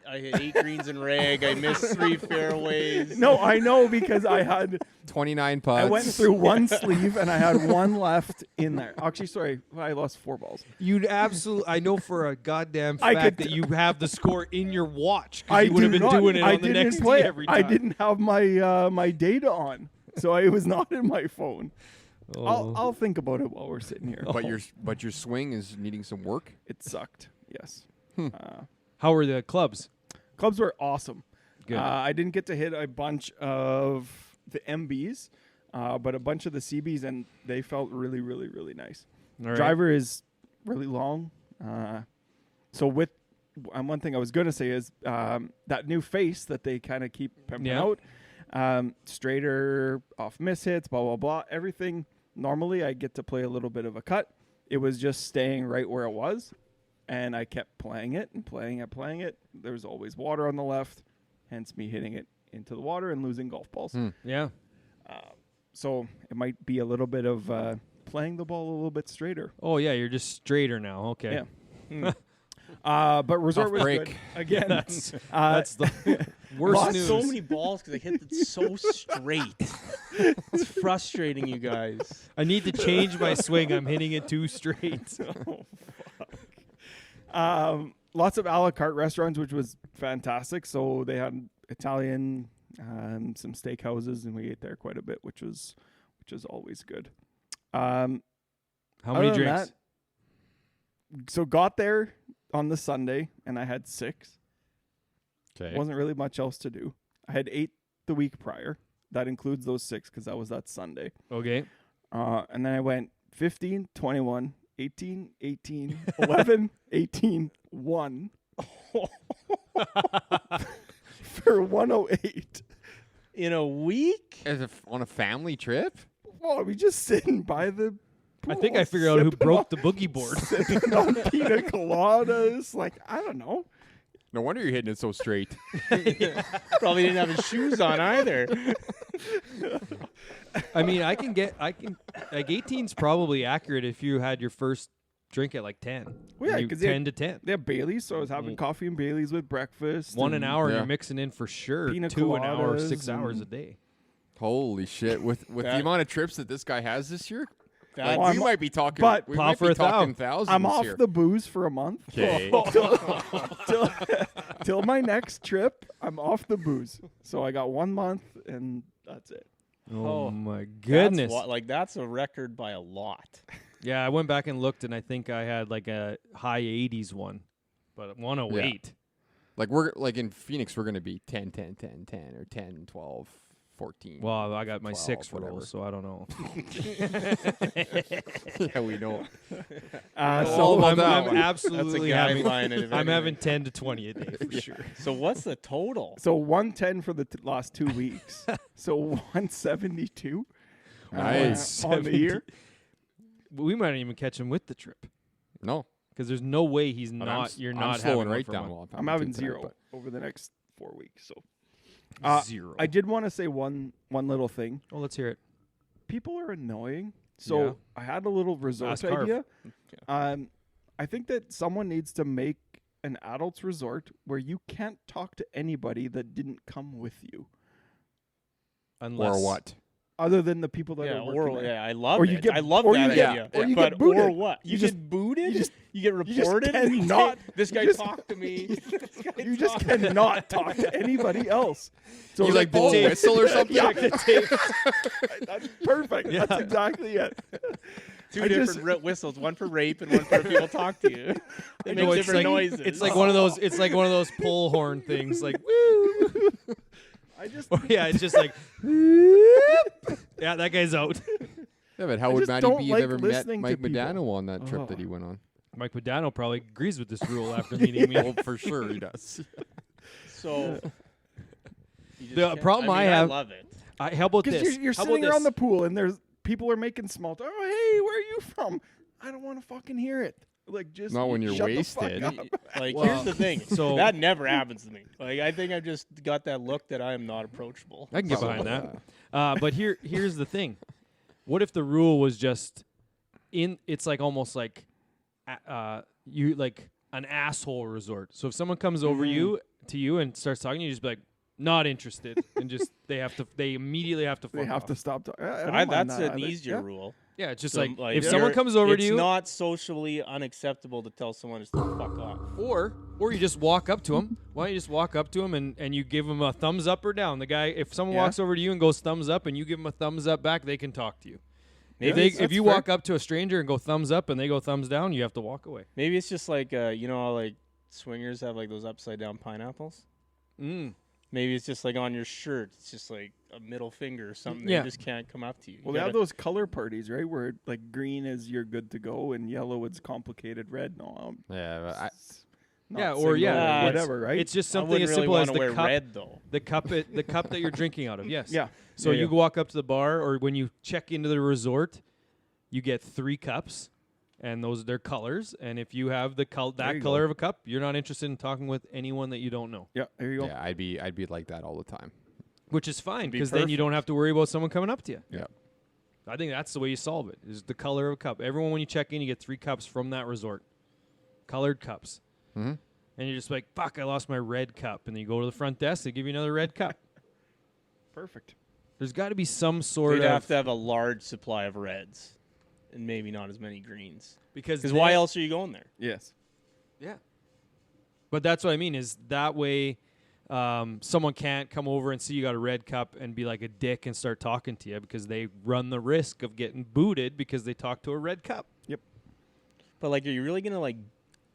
I hit 8 greens and reg. I missed 3 fairways. No, I know because I had 29 putts. I went through one sleeve and I had 1 left in there. Actually, sorry, I lost 4 balls. You'd absolutely. I know for a goddamn I fact could- that you have the score in your watch. 'Cause I you would have do been not. doing it I on the didn't next play tee it. every time. I didn't have my my data on, so it was not in my phone. Oh. I'll think about it while we're sitting here. But your swing is needing some work. It sucked. Yes. How were the clubs? Clubs were awesome. Good. I didn't get to hit a bunch of the MBs, but a bunch of the CBs, and they felt really, really, really nice. All right. Driver is really long. So with one thing I was going to say is that new face that they kind of keep pimping Yeah. out, straighter off miss hits, blah, blah, blah. Everything, normally I get to play a little bit of a cut. It was just staying right where it was. And I kept playing it and playing it. There was always water on the left, hence me hitting it into the water and losing golf balls. Yeah. So it might be a little bit of playing the ball a little bit straighter. Oh, yeah. You're just straighter now. Okay. Yeah. But resort Tough was break. good. Again, That's the worst Lost news. so many balls because I hit it so straight. It's frustrating, you guys. I need to change my swing. I'm hitting it too straight. Lots of a la carte restaurants, which was fantastic. So they had Italian, some steakhouses, and we ate there quite a bit, which was always good. How Other many than drinks? So got there on the Sunday, and I had 6. Okay. Wasn't really much else to do. I had 8 the week prior. That includes those 6 because that was that Sunday. Okay. And then I went 15, 21, 18, 18, 11, 18, 1 for 108. In a week? On a family trip? Well, we just sitting by the I think I figured out who broke the boogie board. sipping on pina coladas. Like, I don't know. No wonder you're hitting it so straight. Probably didn't have his shoes on either. I mean, like 18's probably accurate if you had your first drink at like 10. Well, yeah, You- 'cause 10 to 10. They have Baileys, so I was having coffee and Baileys with breakfast. 1 an and hour, Yeah. you're mixing in for sure. Pina 2 an hour, coladas 6 hours and- a day. Holy shit! With the That- amount of trips that this guy has this year, That- like, we might be talking. but- we Plow might for be 1,000. talking thousands. I'm off here. the booze for a month. Okay. till my next trip, I'm off the booze. So I got 1 month, and that's it. Oh, Oh, my goodness. That's a record by a lot. Yeah, I went back and looked, and I think I had like a high 80s one, but 108. Like we're like in Phoenix, we're gonna be 10, 10, 10, 10, or 10, 12, 14. Well, I got my 12, 6 whatever. rolls, so I don't know. Yeah, we know. So about I'm, that I'm one. That's a absolutely having. guideline. I'm having 10 to 20 a day for sure. So what's the total? So 110 for the last 2 weeks. So 172 Nice. on the year. We might even catch him with the trip No, because there's no way he's but not. You're I'm not slowing having right one down. for While I'm having tonight, 0 over the next 4 weeks. So one. 0. I did want to say one little thing. Oh, let's hear it. People are annoying. So Yeah. I had a little resort Ask Harv. idea. I think that someone needs to make an adult's resort where you can't talk to anybody that didn't come with you, Unless Or what? other than the people that Yeah, are working or there. yeah, I love Or it. you get- I love or that you get- idea. or you but get booted. or what? You You, just- get booted? you just- You get just reported? cannot- This guy you just- talked to me. This guy You just talked- cannot talk to anybody else. So You like the oh, whistle or something? Yeah, that's perfect. Yeah. That's exactly it. Two I different just- whistles, one for rape and one for people talk to you. They make it's different like, noises. It's like one of those. It's like one of those pull horn things. Like woo. I just Or, yeah, it's just like. Yeah, that guy's out. Yeah, but how I would just Matty don't B like have ever met listening to Mike people. Modano on that trip Oh. that he went on? Mike Modano probably agrees with this rule after meeting me. Well, for sure he does. so. you just The can't- problem I mean, have- I love it. How about because this? you're How sitting about around this? the pool and there's people are making small talk. Oh, hey, where are you from? I don't want to fucking hear it. Like just Not when you're shut the wasted. fuck up. Like, Well, here's the thing. so- that never happens to me. Like, I think I've just got that look that I am not approachable. I can get So- behind that. But here's the thing. What if the rule was just it's like almost like you like an asshole resort. So if someone comes over to you and starts talking, you just be like, not interested, and just they immediately have to. They fuck have off. to stop talking. I don't mind That's that an either. easier Yeah. rule. Yeah, it's just So, like, if you're- someone comes over to you, it's not socially unacceptable to tell someone to fuck off. or you just walk up to him. Why don't you just walk up to him and you give him a thumbs up or down? The guy, if someone Yeah. walks over to you and goes thumbs up, and you give him a thumbs up back, they can talk to you. Maybe If you fair. walk up to a stranger and go thumbs up and they go thumbs down, you have to walk away. Maybe it's just like you know how like swingers have like those upside down pineapples. Maybe it's just like on your shirt. It's just like a middle finger or something. Yeah. They just can't come up to you. Well, You they have gotta- those color parties, right? Where like green is you're good to go, and yellow is complicated red. No, Yeah, but I, not Yeah, or single yeah, it's- whatever, right? It's just I something wouldn't as really simple as wanna the wear cup, red though. the cup that you're drinking out of. Yes. yeah. So Yeah, you yeah. walk up to the bar, or when you check into the resort, you get 3 cups, and those are their colors. And if you have There that you color go. of a cup, you're not interested in talking with anyone that you don't know, Yeah, there you go. yeah, I'd be like that all the time. which is fine Be because then you don't have to worry about someone coming up to you. Yeah. I think that's the way you solve it. Is the color of a cup. Everyone, when you check in, you get 3 cups from that resort, colored cups. Mm-hmm. And you're just like, fuck, I lost my red cup. And then you go to the front desk, they give you another red cup. Perfect. There's got to be some sort You'd of have to have a large supply of reds, and maybe not as many greens. because Why then- else are you going there? Yes. Yeah. But that's what I mean is that way someone can't come over and see you got a red cup and be like a dick and start talking to you because they run the risk of getting booted because they talk to a red cup. But like, are you really gonna like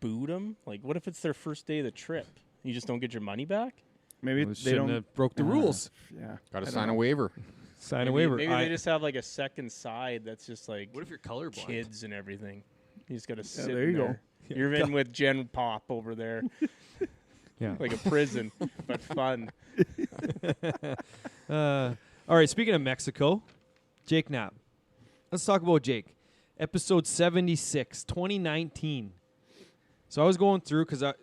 boot them? Like, what if it's their first day of the trip? You just don't get your money back? Maybe They they shouldn't don't have broke the rules. Yeah. Got I to don't sign know. a waiver. Sign a Maybe- waiver. Maybe they just have like a second side that's just like What if you're colorblind? kids and everything. You just gotta sit. there you go. You're in with Gen Pop over there, Yeah. like a prison, but fun. All right, speaking of Mexico, Jake Knapp. Let's talk about Jake. Episode 76, 2019. So I was going through because the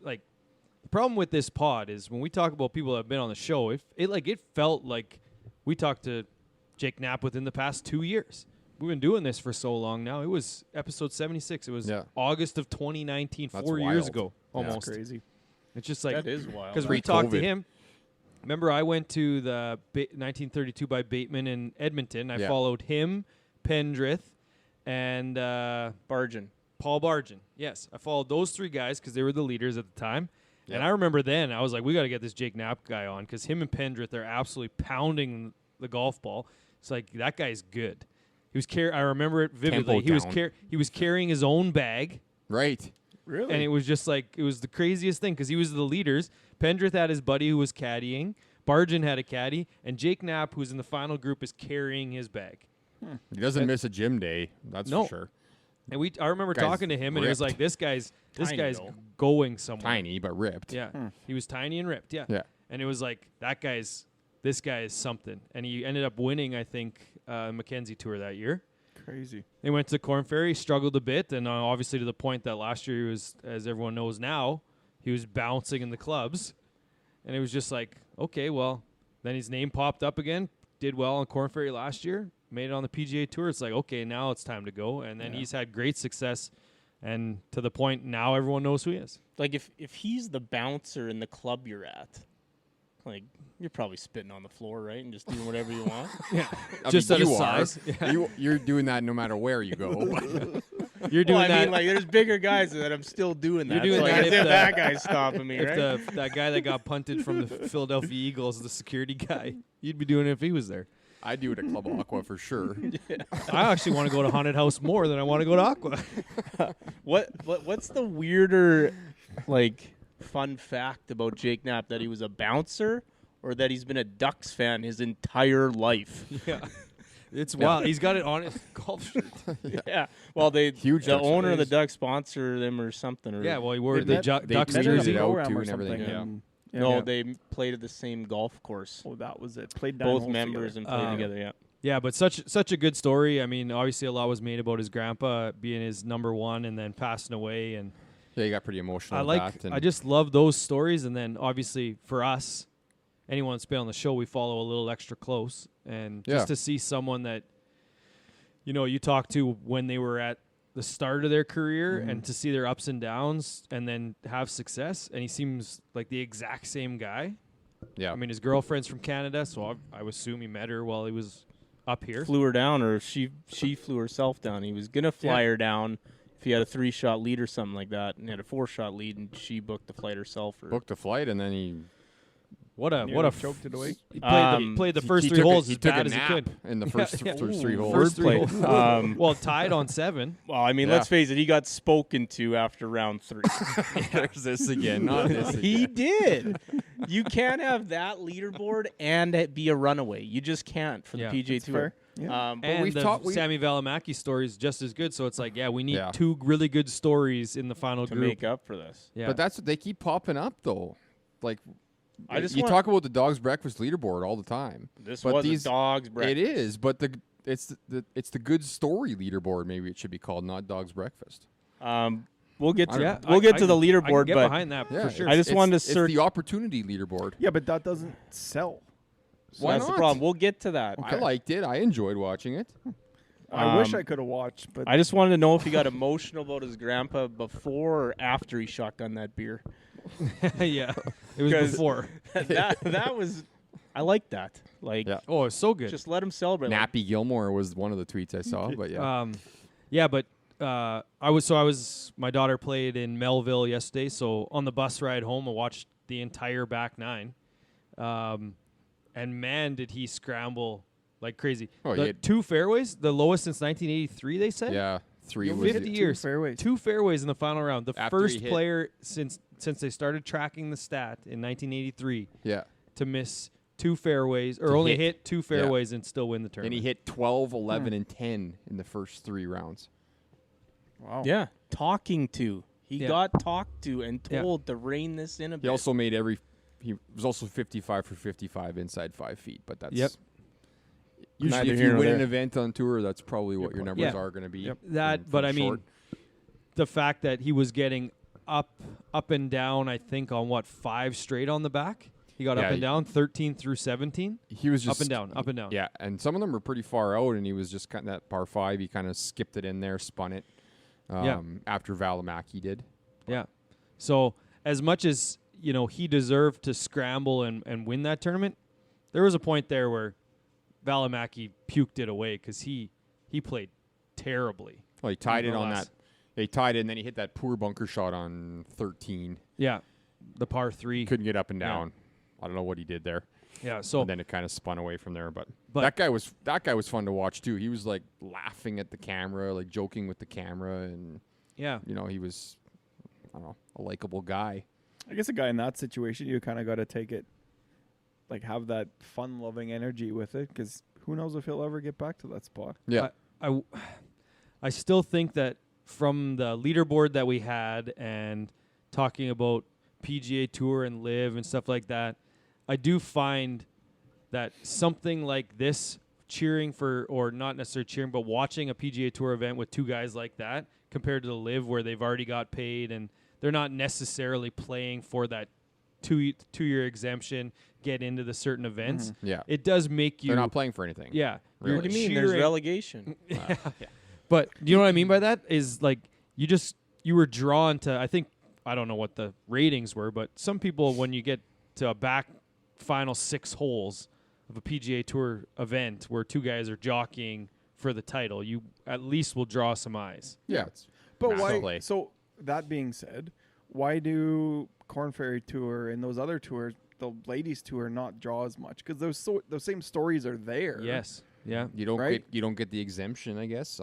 problem with this pod is when we talk about people that have been on the show, it felt like we talked to Jake Knapp within the past 2 years. We've been doing this for so long now. It was episode 76. It was Yeah. August of 2019, That's 4 years wild. ago, Yeah. almost. That's crazy. It's just like That is wild. because we talked to Pre-COVID. him. Remember, I went to the 1932 by Bateman in Edmonton. I Yeah. followed him, Pendrith, and Bargain. Paul Bargin. Yes, I followed those 3 guys because they were the leaders at the time. And I remember then I was like, we got to get this Jake Knapp guy on because him and Pendrith are absolutely pounding the golf ball. It's like that guy's good. He was I remember it vividly. Tempo He was carrying his own bag. Right. Really? And it was just like, it was the craziest thing because he was the leaders. Pendrith had his buddy who was caddying. Bargin had a caddy. And Jake Knapp, who's in the final group, is carrying his bag. He doesn't miss a gym day. That's No. for sure. And I remember Guy's talking to him, and he was ripped. like, this guy's Tiny, though. going somewhere. Tiny but ripped. Yeah. He was tiny and ripped, yeah. Yeah. And it was like, this guy is something. And he ended up winning, I think, Mackenzie Tour that year. Crazy. They went to Corn Ferry, struggled a bit, and obviously to the point that last year he was, as everyone knows now, he was bouncing in the clubs. And it was just like, okay, well, then his name popped up again, did well on Corn Ferry last year, made it on the PGA Tour. It's like, okay, now it's time to go. And then he's had great success And to the point now everyone knows who he is. Like if he's the bouncer in the club you're at, like you're probably spitting on the floor, right, and just doing whatever you want. Just at his size. You're doing that no matter where you go. You're doing that. I mean, like there's bigger guys that I'm still doing that. You're doing so that if that guy's stopping me, right? If that guy that got punted from the Philadelphia Eagles, the security guy, you'd be doing it if he was there. I'd do it at Club Aqua for sure. I actually want to go to Haunted House more than I want to go to Aqua. What's the weirder, like, fun fact about Jake Knapp, that he was a bouncer or that he's been a Ducks fan his entire life? Yeah. It's wild. He's got it on his golf shirt. Yeah. Well, the Ducks owner of the fans. Ducks sponsored them or something. Or Yeah, well, he wore They the met- Ducks they jersey. it out program too or and everything, something, yeah. and- no, yeah. they played at the same golf course. Oh, that was it. Played nine Both holes members together. and played together. Yeah. Yeah, but such a good story. I mean, obviously a lot was made about his grandpa being his number one and then passing away, and Yeah, you got pretty emotional. I with that, I just love those stories. And then obviously for us, anyone that's been on the show, we follow a little extra close, and Yeah. just to see someone that you talk to when they were at the start of their career and to see their ups and downs and then have success, and he seems like the exact same guy. yeah. I mean, his girlfriend's from Canada, so I would assume he met her while he was up here. Flew her down, or she flew herself down. He was gonna fly Yeah. her down if he had a 3-shot lead or something like that, and he had a 4-shot lead, and she booked the flight herself. Or Booked a flight and then he What a Nearly choked it away. He played the first he three took holes he as took bad a as he nap could. in the first Yeah. first three holes. First three Wordplay. holes. Well, tied on 7. Well, I mean, Yeah. let's face it, he got spoken to after round 3. There's this again, not this again. He did. You can't have that leaderboard and it be a runaway. You just can't for the Yeah. PGA That's Tour. fair. Yeah. But And we've the talked- we- Sami Valimaki story is just as good. So it's like, we need Yeah. 2 really good stories in the final to group. make up for this. Yeah. But they keep popping up though. Like I just you want- talk about the Dog's Breakfast leaderboard all the time. This But was these- a dog's breakfast. It is, but it's the good story leaderboard. Maybe it should be called, not Dog's Breakfast. We'll get to Yeah, we'll get to the I can leaderboard, get but behind that Yeah, for sure. I just wanted to it's search. the opportunity leaderboard. Yeah, but that doesn't sell. So Why that's the not? problem. We'll get to that. I liked it. I enjoyed watching it. I wish Um, I could have watched, but I just wanted to know if he got emotional about his grandpa before or after he shotgunned that beer. Yeah, it was 'Cause- before. that was. I like that. Like, Yeah. Oh, it's so good. just let him celebrate. Like, Nappy Gilmore was one of the tweets I saw, but yeah. But my daughter played in Melville yesterday, so on the bus ride home I watched the entire back 9, and man did he scramble like crazy. Oh, The he had- 2 fairways, the lowest since 1983, they said. Yeah, 3 You was 50 it. years. fairways. 2 fairways in the final round. The After he first hit- player since they started tracking the stat in 1983 Yeah. to miss 2 fairways or To only hit. hit 2 fairways and still win the And tournament. he hit 12, 11, and 10 in the first 3 rounds. wow. yeah, talking to. He Yeah. got talked to and Yeah. told to rein this in a bit. He also made he was also 55 for 55 inside 5 feet, but that's Yep. usually Neither if here you nor win an there. event on tour, that's probably what your numbers Yeah. are going to be. Yep. That, from but I mean, short. the fact that he was getting up and down, I think on 5 straight on the back. He got Yeah, up and he- down 13 through 17. He was just Up and down, up and down. Yeah, and some of them were pretty far out, and he was just kind of that par 5. He kind of skipped it in there, spun it. Yeah. After Valimaki did. Yeah. So as much as he deserved to scramble and win that tournament, there was a point there where Valimaki puked it away because he played terribly. Well, he tied it No on less. that. He tied it, and then he hit that poor bunker shot on 13. Yeah. The par 3. Couldn't get up and Yeah. down. I don't know what he did there. Yeah. So And then it kind of spun away from there. But But- that guy was fun to watch too. He was like laughing at the camera, like joking with the camera, and yeah. he was, I don't know, a likable guy. I guess a guy in that situation, you kind of got to take it, like have that fun-loving energy with it, because who knows if he'll ever get back to that spot. Yeah, I still think that from the leaderboard that we had and talking about PGA Tour and Live and stuff like that, I do find that something like this, cheering for, or not necessarily cheering, but watching a PGA Tour event with 2 guys like that compared to the Live where they've already got paid and they're not necessarily playing for that 2-year exemption, get into the certain events. yeah. It does make you. They're not playing for anything. Yeah. Really. What do you mean? There's cheering- relegation. But do you know what I mean by that? Is like you just you were drawn to. I don't know what the ratings were, but some people, when you get to a back final 6 holes of a PGA Tour event where 2 guys are jockeying for the title, you at least will draw some eyes. Yeah. But Massive why? play. So that being said, why do Corn Ferry Tour and those other tours, the ladies tour, not draw as much? Because those same stories are there. Yes. Yeah. You don't Right? get the exemption, I guess.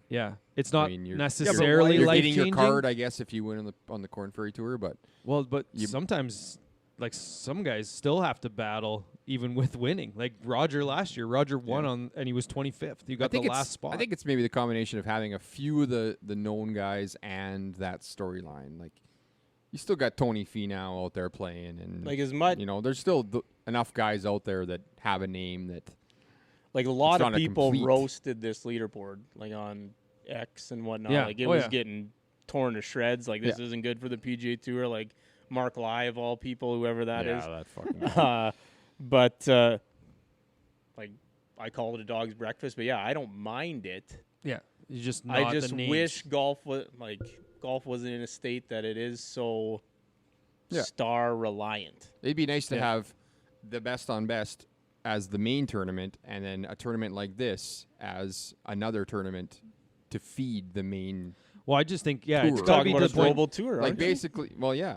Yeah. It's not you're necessarily you're life getting your changing. card, I guess, if you win on the Corn Ferry Tour. But Sometimes, like, some guys still have to battle even with winning. Like Roger last year. Roger won and he was 25th. You got the last spot. I think it's maybe the combination of having a few of the known guys and that storyline. Like, you still got Tony Finau out there playing, and Like, as much, there's still enough guys out there that have a name that. like, a lot It's of not a people complete- roasted this leaderboard, like on X and whatnot. Yeah. Like, it Oh, was yeah. getting torn to shreds. Like, this isn't good for the PGA Tour. Like, Mark Lai, of all people, whoever that is. that fucking. But like, I call it a dog's breakfast. But yeah, I don't mind it. yeah. You just I nod just the names. wish golf wasn't in a state that it is so Yeah. star reliant. It'd be nice to Yeah. have the best on best as the main tournament, and then a tournament like this as another tournament to feed the main. Well, I just think, it's Tour. got to Talking be about to a the point. global tour, Like, aren't you? basically,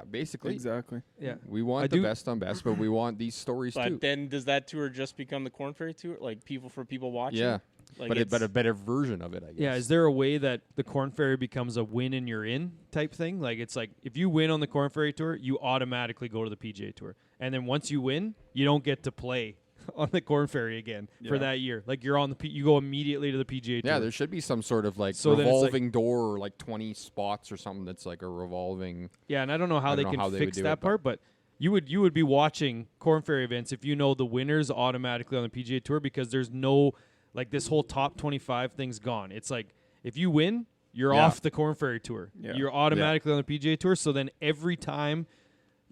basically, Exactly. Yeah. we want I the do- best on best, but we want these stories But too. then does that tour just become the Corn Ferry Tour? Like, people watching? Yeah, Like, but it's- a better version of it, I guess. Yeah, is there a way that the Corn Ferry becomes a win and you're in type thing? Like, it's like if you win on the Corn Ferry Tour, you automatically go to the PGA Tour. And then once you win, you don't get to play on the Corn Ferry again for Yeah. that year. Like, you're on you go immediately to the PGA Tour. Yeah, there should be some sort of like So then it's like- revolving door, or like 20 spots or something that's like a revolving. Yeah, and I don't know how I they don't know can how they would fix do that it, but- part, but you would be watching Corn Ferry events if you know the winners automatically on the PGA Tour, because there's no, like, this whole top 25 thing's gone. It's like if you win, you're Yeah. off the Corn Ferry Tour. Yeah. You're automatically on the PGA Tour. So then every time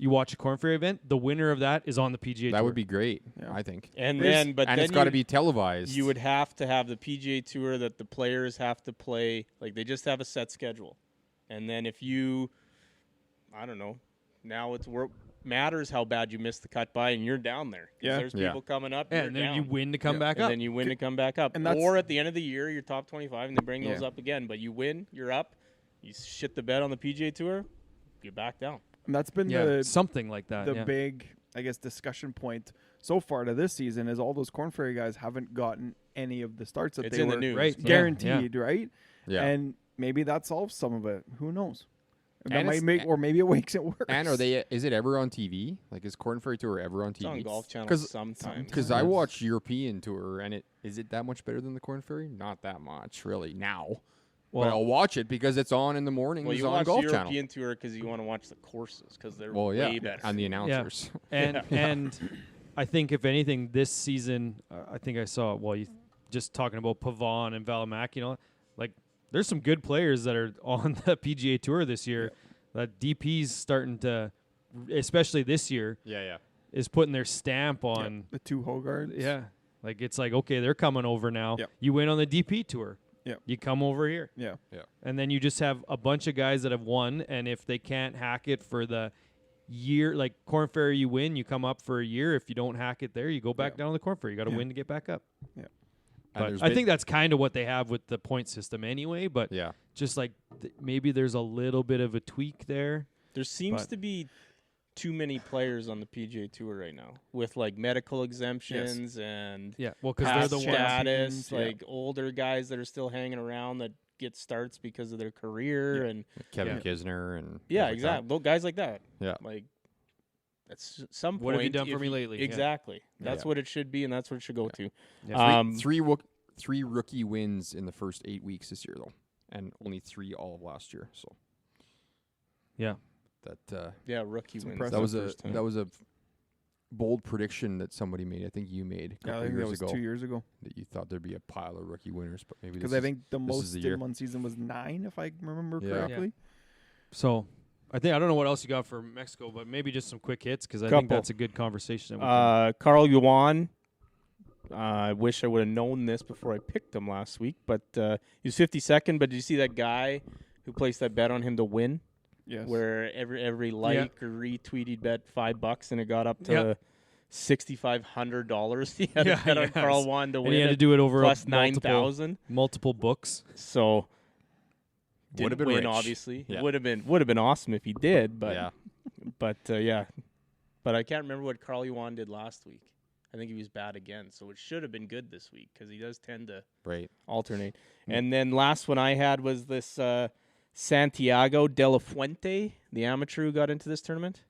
you watch a Corn Ferry event, the winner of that is on the PGA Tour. That would be great, Yeah. I think. And There's- then, but And then it's got to you- be televised. You would have to have the PGA Tour that the players have to play. Like, they just have a set schedule. And then if you, I don't know, now it's matters how bad you missed the cut by, and you're down there. 'Cause Yeah. There's Yeah. people coming up. and then you're you down. win to come back And up. then you win to come back up. and that's- Or at the end of the year, you're top 25, and they bring those Yeah. up again. But you win, you're up. You shit the bed on the PGA Tour, you're back down. And that's been yeah, something like that. the yeah. big, I guess, discussion point so far to this season is all those Corn Ferry guys haven't gotten any of the starts that It's they in were the news. Right. Yeah, guaranteed, right? Yeah. And maybe that solves some of it. Who knows? That And might it's- make, or maybe it makes it worse. And is it ever on TV? Like, is Corn Ferry Tour ever on It's TV? on Golf Channel 'Cause- sometimes. Because I watch European Tour, and is it that much better than the Corn Ferry? Not that much, really, now. But Well- I'll watch it because it's on in the morning. Well, It's you on watch Golf the Channel. European Tour because you want to watch the courses because they're Well, yeah, way better. and the announcers. And I think if anything this season, I think I saw you just talking about Pavon and Valimaki, like there's some good players that are on the PGA Tour this year. That DP's starting to, especially this year, Yeah. is putting their stamp on. the two Hogarths. Yeah, like it's like, okay, they're coming over now. Yep. You win on the DP Tour. Yep. You come over here. Yeah. And then you just have a bunch of guys that have won, and if they can't hack it for the year, like Corn Ferry, you win, you come up for a year. If you don't hack it there, you go back Yeah. down to the Corn Ferry. You got to Yeah. win to get back up. Yeah. But I think that's kind of what they have with the point system anyway. But Yeah. just like maybe there's a little bit of a tweak there. There seems But- to be too many players on the PGA Tour right now with like medical exemptions and Yeah, well, because they're past the ones. status, yeah. like older guys that are still hanging around that get starts because of their career and Kevin Yeah. Kisner and yeah, guys like exactly. Those guys like that. Yeah. Like that's some What point. have you done for if me lately? Yeah. Exactly. That's Yeah. what it should be, and that's what it should go to. Yeah. Three rookie wins in the first 8 weeks this year, though, and only 3 all of last year. So Yeah. that Yeah, rookie wins. impressive. that was the first time. that was a bold prediction that somebody made. I think you made a Yeah, couple I think that years was ago 2 years ago. that you thought there'd be a pile of rookie winners, but maybe Because this I is- think the this is most the in year. one season was 9, if I remember Yeah. correctly. So I don't know what else you got for Mexico, but maybe just some quick hits because I think Couple. that's a good conversation. That we can, Carl Yuan. I wish I would have known this before I picked him last week, but he was 52nd. But did you see that guy who placed that bet on him to win. Yes. Where every like or retweet he'd bet $5 and it got up to $6,500. He had to bet on Carl Juan to win. And he had to do it over plus 9,000. Multiple books. So Would have didn't been win, rich. obviously. Yeah. Would have been awesome if he did, but Yeah. But I can't remember what Carl Juan did last week. I think he was bad again, so it should have been good this week because he does tend to alternate. And then last one I had was this Santiago de la Fuente, the amateur who got into this tournament.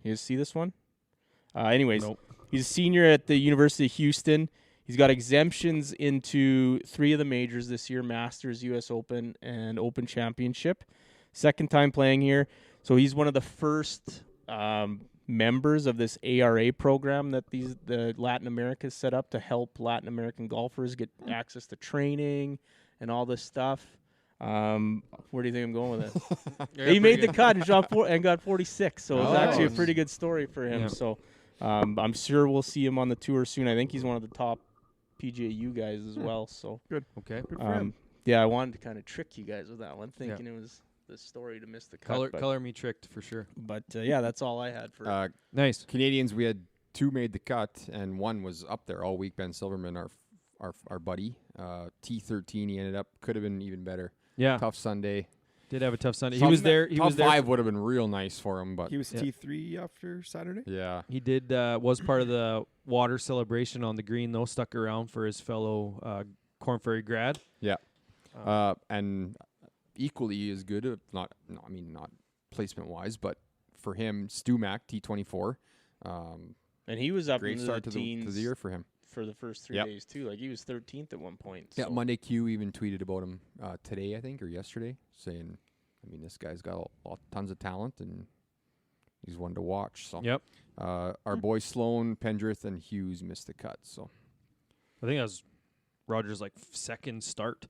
You guys see this one? Anyways, he's a senior at the University of Houston. He's got exemptions into 3 of the majors this year: Masters, U.S. Open, and Open Championship. Second time playing here. So he's one of the first members of this ARA program that the Latin America set up to help Latin American golfers get access to training and all this stuff. Where do you think I'm going with it? He made the cut and got 46, so it was actually a pretty good story for him. Yeah. So I'm sure we'll see him on the tour soon. I think he's one of the top PGA guys as well. So Good. Okay. Good for him. yeah, I wanted to kind of trick you guys with that one, thinking it was the story to miss the cut. Color me tricked for sure. But yeah, that's all I had for. Nice. Canadians, we had 2 made the cut, and 1 was up there all week. Ben Silverman, our buddy, T13. He ended up could have been even better. Yeah. Tough Sunday. Did have a tough Sunday. He was there. He top was there. 5 would have been real nice for him, but He was T3 after Saturday. yeah. He did was part of the water celebration on the green though. Stuck around for his fellow Corn Ferry grad. Yeah. And equally as good, if not placement wise, but for him, Stu Mack, T24. And he was up Great into start the to teens the year for him. for the first 3 days too. Like he was 13th at one point. Yeah, so. Monday Q even tweeted about him today, I think, or yesterday, saying, this guy's got tons of talent and he's one to watch. So Yep. our boys Sloan, Pendrith, and Hughes missed the cut. So I think that was Roger's second start.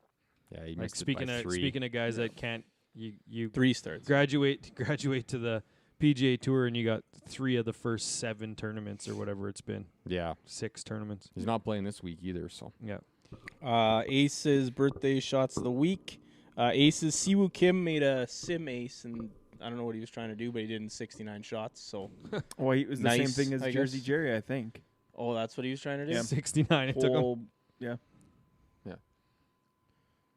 yeah, he Like missed it by 3. speaking of guys that can't you 3 starts. graduate to the PGA Tour and you got 3 of the first 7 tournaments or whatever it's been. Yeah, 6 tournaments. he's not playing this week either. So Yeah. Ace's birthday shots of the week. Ace's Siwoo Kim made a sim ace, and I don't know what he was trying to do, but he did in 69 shots. So Well, he was the Nice, same thing as I Jersey guess. Jerry, I think. oh, that's what he was trying to do. Yeah. 69 it took him Whole, yeah.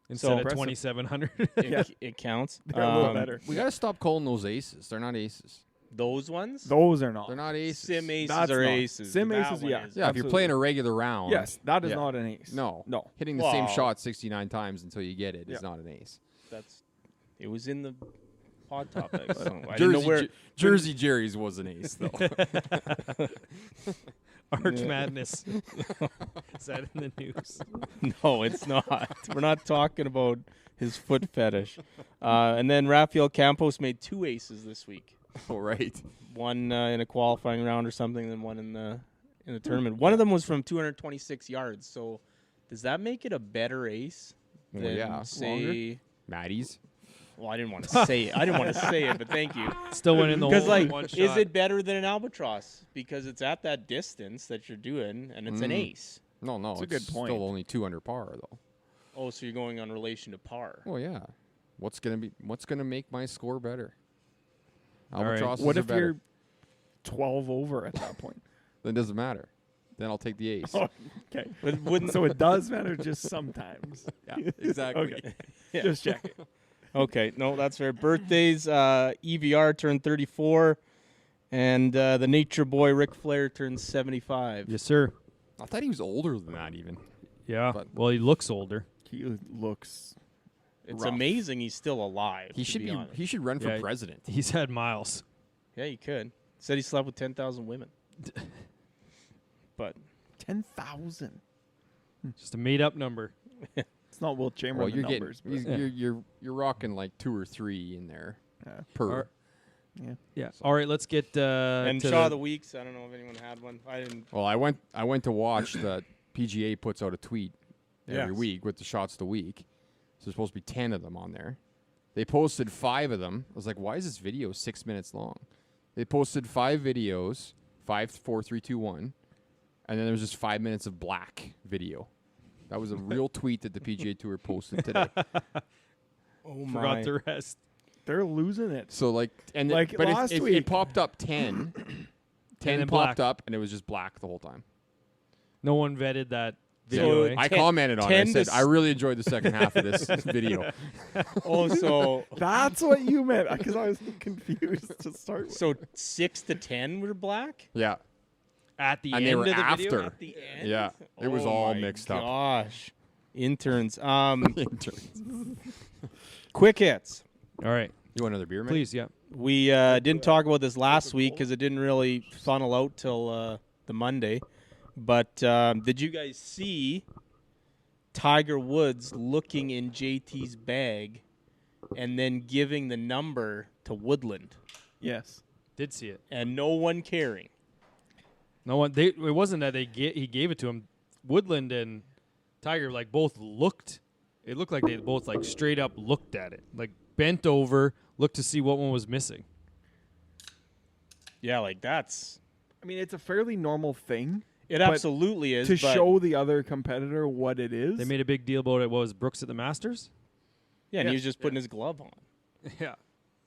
instead So- of Impressive. 2,700. It counts. They're a little better. we got to stop calling those aces. They're not aces. Those ones. Those are not. They're not aces. Sim aces That's are not. aces. Sim That aces, one yeah. is. Yeah, if you're playing a regular round. Yes, that is Yeah. not an ace. No. No. Hitting the same Wow. shot 69 times until you get it is Yeah. not an ace. It was in the pod topic. So I didn't know where. Jersey Jerry's was an ace, though. Arch Madness. Is that in the news? No, it's not. We're not talking about his foot fetish. And then Rafael Campos made 2 aces this week. Oh, right. One in a qualifying round or something, then one in the tournament. One of them was from 226 yards. So does that make it a better ace Well, than yeah. say? Maddie's. Well, I didn't want to say it. I didn't want to say it, but thank you. Still winning the Because whole like, one shot. is it better than an albatross? Because it's at that distance that you're doing, and it's an ace. No, That's a good point. Still only 2 under par, though. Oh, so you're going on relation to par. Well, yeah. What's gonna make my score better? All right. Albatrosses What are if better. you're 12 over at that point? Then it doesn't matter. Then I'll take the ace. Oh, okay. But wouldn't So it does matter just sometimes. Yeah, exactly. Okay. Yeah. Just check it. Okay, no, that's fair. Birthdays, EVR turned 34, and the Nature Boy Ric Flair turned 75. Yes, sir. I thought he was older than that even. Yeah. But- Well, he looks older. He looks. It's rough. amazing he's still alive. He to should be. honest. He should run for Yeah. president. He's had miles. Yeah, he could. Said he slept with 10,000 women. But 10,000. Just a made up number. It's not Will Chamberlain Well, you're numbers. getting. but You're rocking like 2 or 3 in there yeah. per. Are- Yeah. Yeah. All right, let's get and to Shaw of the Weeks. I don't know if anyone had one. I didn't. Well, I went to watch the PGA puts out a tweet every Yes. week with the shots of the week. So there's supposed to be 10 of them on there. They posted 5 of them. I was like, why is this video 6 minutes long? They posted 5 videos, 5, 4, 3, 2, 1, and then there was just 5 minutes of black video. That was a real tweet that the PGA Tour posted today. Oh Forgot the rest. They're losing it. So like, and Like but last it week. popped up 10. 10 then popped black. up, and it was just black the whole time. No one vetted that So video. eh? I commented on it. I 10 said, to I really enjoyed the second half of this video. Oh, so That's what you meant, because I was confused to start with. so 6 to 10 were black Yeah. At the And end they were of the after. video. at the end. Yeah. It was Oh all my mixed up. Gosh, interns. You Quick hits. All right, want another beer, man? please, yeah. We didn't talk about this last week because it didn't really funnel out till the Monday. But did you guys see Tiger Woods looking in JT's bag and then giving the number to Woodland Yes. Did see it. and no one caring? No one. It wasn't that he gave it to him. Woodland and Tiger like both looked. It looked like they both like straight up looked at it, like bent over, looked to see what one was missing. Yeah, like that's I mean, it's a fairly normal thing it. But Absolutely is. to but show the other competitor what it is. They made a big deal about it. What was Brooks at the Masters? yeah, and he Yeah. was just putting his glove on. Yeah,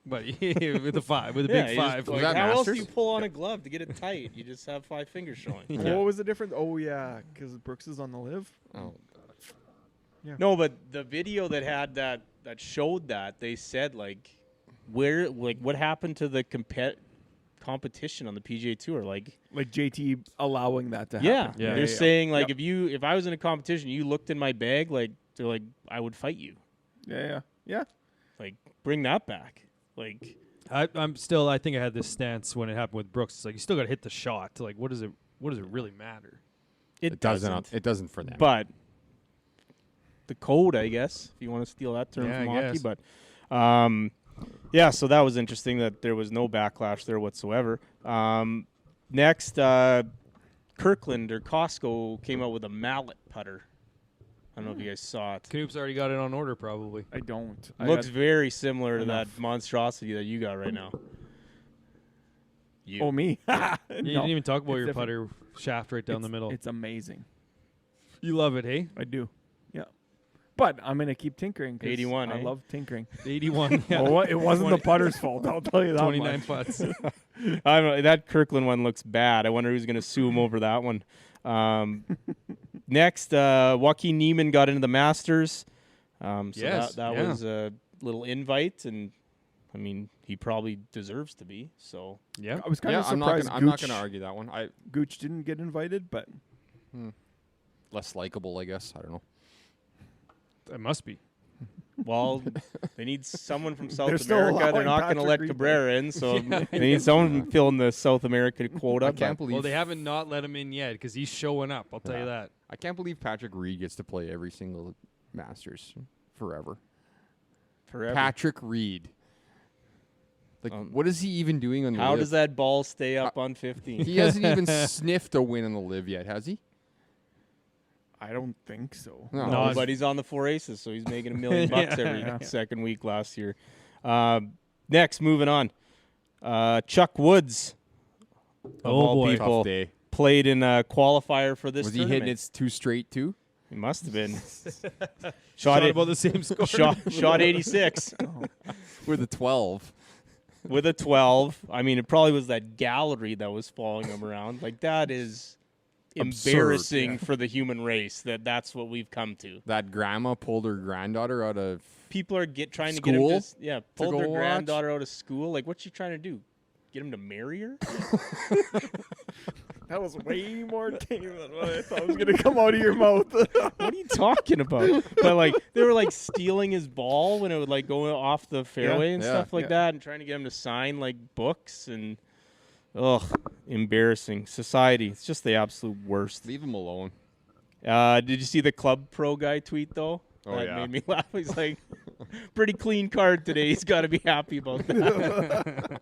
but with a 5, with a Yeah, big he just 5. like, Was that how else do Masters? you pull on a glove to get it tight? You just have 5 fingers showing. What was the difference? Oh, yeah, because Brooks is on the live. Oh. No, but the video that had that showed that, they said like what happened to the competition on the PGA Tour? Like Like JT allowing that to yeah, happen. Yeah. they're saying like if I was in a competition, you looked in my bag, like they're like I would fight you. Yeah. Like bring that back. Like I think I had this stance when it happened with Brooks. It's like you still got to hit the shot. Like what does it really matter? it It doesn't for them. But the code, I guess, if you want to steal that term Yeah, from I hockey. guess. But yeah, so that was interesting that there was no backlash there whatsoever. Next, Kirkland or Costco came out with a mallet putter. I don't know if you guys saw it. Knoop's already got it on order, probably. I don't. Looks very similar to enough. that monstrosity that you got right now. Oh, me? You didn't even talk about It's your different. putter shaft right down the middle. It's amazing. You love it, hey? I do. Yeah. But I'm going to keep tinkering. 'cause 81, I eh? love tinkering. 81. Yeah. Well, it wasn't the putter's fault. I'll tell you that 29 much. putts. I don't know, that Kirkland one looks bad. I wonder who's going to sue him over that one. Next, Joaquin Neiman got into the Masters. So Yes, that yeah. was a little invite, and I mean, he probably deserves to be. So Yeah. I was kind Yeah, of I'm surprised not gonna argue that one. Gooch didn't get invited, but Less likable, I guess. I don't know. It must be. well, they need someone from South They're still America. They're allowing not going to Patrick let Reed Cabrera in, so they need someone filling the South American quota. I can't believe. Well, they haven't not let him in yet because he's showing up. I'll tell you that. I can't believe Patrick Reed gets to play every single Masters forever. Forever. Patrick Reed. Like, what is he even doing on the How live? does that ball stay up on 15? He hasn't even sniffed a win on the live yet, has he? I don't think so. No. No, it's- but he's on the Four Aces, so he's making $1 million every Yeah. second week last year. Next, moving on. Chuck Woods, of Oh, all boy. people, Tough day. played in a qualifier for this Was he tournament. hitting it too straight too? He must have been. Shot it- about the same score. shot 86 With a 12. with a 12. I mean, it probably was that gallery that was following him around. Like, that is Absurd, embarrassing yeah. for the human race that's what we've come to. That grandma pulled her granddaughter out of. People are trying to get him School? to pull go their watch? granddaughter out of school. Like, what's she trying to do? Get him to marry her? That was way more tame than what I thought was going to come out of your mouth. What are you talking about? But like they were like stealing his ball when it would like go off the fairway and Yeah, stuff like yeah. that, and trying to get him to sign like books and embarrassing society. It's just the absolute worst. Leave him alone. Did you see the Club Pro guy tweet though? Oh, That yeah. made me laugh. He's like, pretty clean card today. He's got to be happy about that.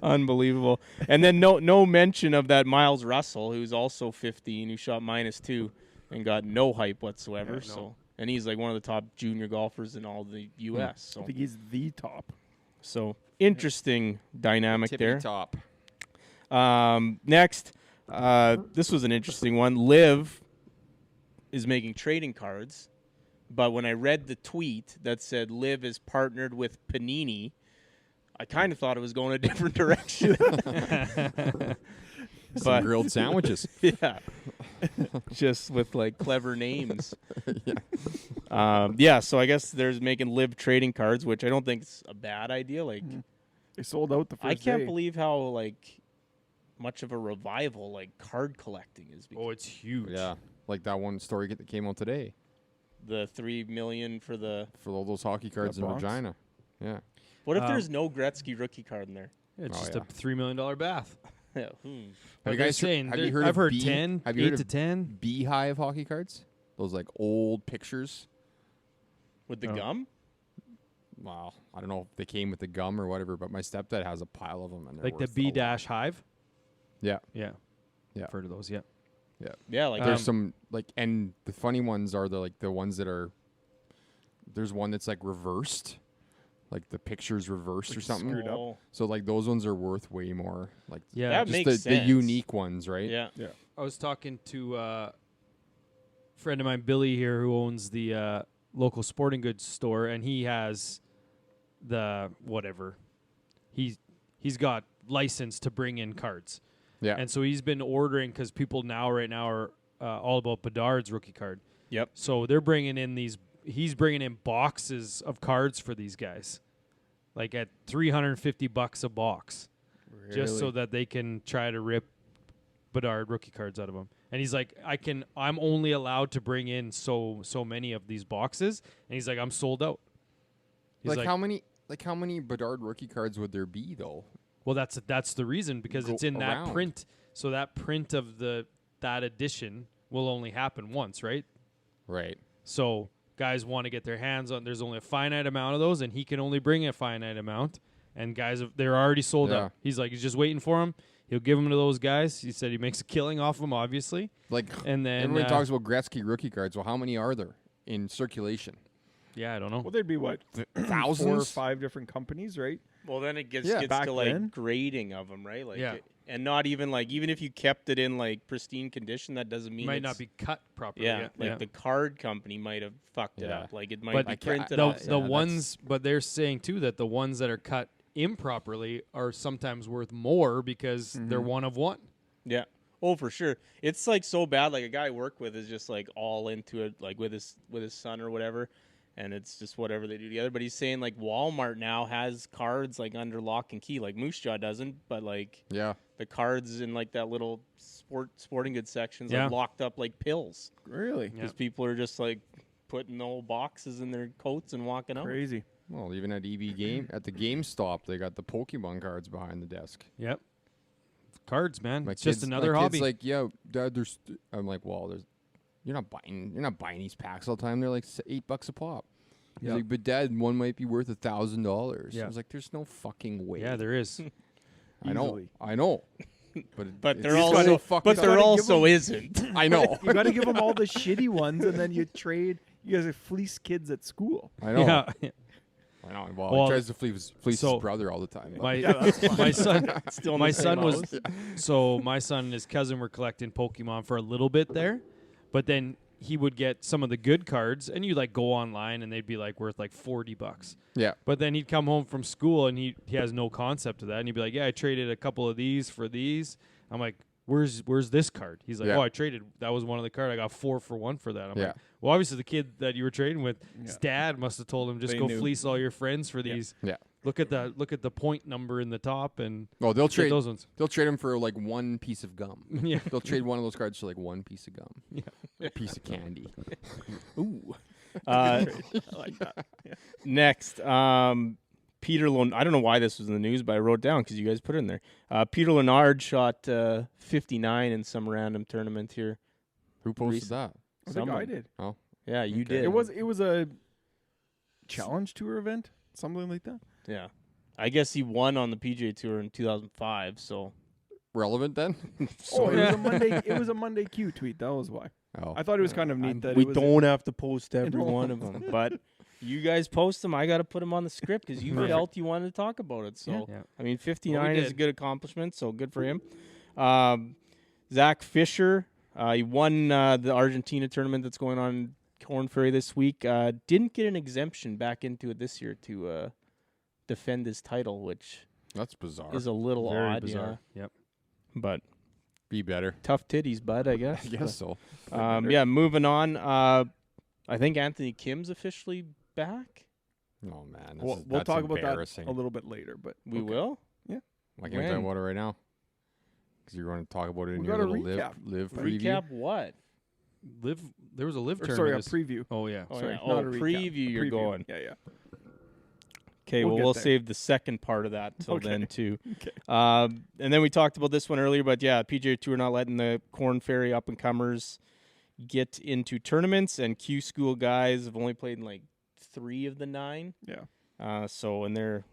Unbelievable. And then no mention of that Miles Russell, who's also 15, who shot -2 and got no hype whatsoever. Yeah, no. So, and he's like one of the top junior golfers in all the U.S. I So, think he's the top. Interesting dynamic Tippy there. top. Next, this was an interesting one. Liv is making trading cards But when I read the tweet that said Liv is partnered with Panini, I kind of thought it was going a different direction. Some grilled sandwiches. Yeah. Just with like clever names. Yeah, so I guess there's making Liv trading cards, which I don't think is a bad idea. Like They sold out the first I can't day. believe how like much of a revival like card collecting is. Oh, it's huge. Yeah, like that one story that came out today The $3 million for all those hockey cards in box? Regina. Yeah. what if there's no Gretzky rookie card in there? Yeah, it's Oh, just yeah. a $3 million bath. Yeah. Have But you they're guys saying, have you heard I've of heard B- 10, have you 8 heard to of 10. Beehive hockey cards? Those like old pictures. With the Oh. gum? Wow. I don't know if they came with the gum or whatever, but my stepdad has a pile of them. And they're Like the worth a B lot. dash hive. Yeah. Yeah. Yeah. I've heard of those, yeah. Yeah, like There's some like, and the funny ones are the ones that are. There's one that's like reversed, like the picture's reversed or something. screwed up. Oh, So like those ones are worth way more. Like Yeah. That just makes the sense. unique ones, right? yeah. I was talking to a friend of mine, Billy, here, who owns the local sporting goods store, and he has the whatever. He's got license to bring in cards. Yeah. And so he's been ordering because people right now are all about Bedard's rookie card. Yep. So they're bringing in he's bringing in boxes of cards for these guys, like at $350 a box, just so that they can try to rip Bedard rookie cards out of them. And he's like, I'm only allowed to bring in so many of these boxes, and he's like, I'm sold out. He's Like how many Bedard rookie cards would there be though? Well, that's the reason, because Go it's in that around. print. So that print of that edition will only happen once, right? Right. So guys want to get their hands on. There's only a finite amount of those, and he can only bring a finite amount. And guys, they're already sold Yeah. out. He's like, he's just waiting for them. He'll give them to those guys. He said he makes a killing off them, obviously. Like And then everyone talks about Gretzky rookie cards. Well, how many are there in circulation? Yeah, I don't know. Well, there'd be what, 4 or Thousands? 5 different companies, right? Well, then it gets back to like then. grading of them, right? Like, Yeah. and not even like even if you kept it in like pristine condition, that doesn't mean Might it's- not be cut properly. Yeah, like the card company might have fucked it Yeah. up. Like it might But be I can't- printed the off. the Yeah, ones, but they're saying too that the ones that are cut improperly are sometimes worth more because they're one of one. Yeah. Oh, for sure. It's like so bad. Like a guy I work with is just like all into it, like with his son or whatever, and it's just whatever they do together. But he's saying like Walmart now has cards like under lock and key. Like Moose Jaw doesn't, but like Yeah. the cards in like that little sporting goods sections Yeah. are locked up like pills Really? Yeah. because people are just like putting the old boxes in their coats and walking out. Crazy. Well, even at at the GameStop, they got the Pokemon cards behind the desk. Yep. Cards, man. My It's just kids- another my hobby. Kid's like, yeah, Dad. I'm like, well, you're not buying these packs all the time. They're like $8 a pop. He's Yep. like, but Dad, one might be worth $1,000. Yeah. I was like, there's no fucking way. yeah, there is. I know. Easily. I know. But it's they're just also, so fucked but up. there gotta give also them- isn't. I know. You got to give them all the shitty ones, and then you trade. You guys are fleece kids at school. I know. Yeah. I know. Well, Well, he tries to fleece so his brother all the time. but- My son Still in my the same son was house. so my son and his cousin were collecting Pokemon for a little bit there, but then he would get some of the good cards, and you like go online and they'd be like worth like $40. yeah. But then he'd come home from school and he has no concept of that, and he'd be like, "Yeah, I traded a couple of these for these." I'm like, "Where's this card?" He's like, Yeah. "Oh, I traded. That was one of the card. I got 4 for 1 for that." I'm Yeah. like, "Well, obviously the kid that you were trading with, his Yeah. dad must have told him just They go knew. fleece all your friends for these. Yeah. Look at the point number in the top and Well, they'll get trade. those ones." They'll trade him for like one piece of gum. Yeah. They'll trade one of those cards for like one piece of gum. Yeah. A piece of candy. Ooh. I like that. Next, Peter I don't know why this was in the news, but I wrote it down because you guys put it in there. Peter Leonard shot 59 in some random tournament here. Who posted Recent- that? I think I Someone. did. Oh, Yeah, you Okay. did. It was a challenge tour event, something like that. Yeah. I guess he won on the PGA Tour in 2005, so relevant then? Oh, it was a Monday. It was a Monday Q tweet. That was why. Oh, I thought it was kind of neat that we it was don't have to post every No. one of them. But you guys post them. I got to put them on the script because you Perfect. felt you wanted to talk about it. So, Yeah. I mean, 59 is a did. good accomplishment, so good for him. Zach Fisher, he won the Argentina tournament that's going on Corn Ferry this week. Didn't get an exemption back into it this year to defend his title, which That's bizarre. is a little Very odd. bizarre. Yeah. Yep. But Be better. tough titties, bud, I guess. I guess so. Yeah, moving on. I think Anthony Kim's officially back. Oh, man. We'll talk about that a little bit later, but We okay. will? Why can't we talk about it right now? Because you're going to talk about it in We your got a little recap. live preview. Recap what? There was a live Or, tournament. sorry, a this- preview. Oh yeah. Oh, Sorry, yeah. not Oh, a recap. preview you're Preview. going. Yeah. Okay, We'll well, get we'll there. save the second part of that till Okay. then, too. Okay. And then we talked about this one earlier, but yeah, PGA Tour not letting the Corn Ferry up-and-comers get into tournaments, and Q School guys have only played in like 3 of the 9. Yeah. So, and they're,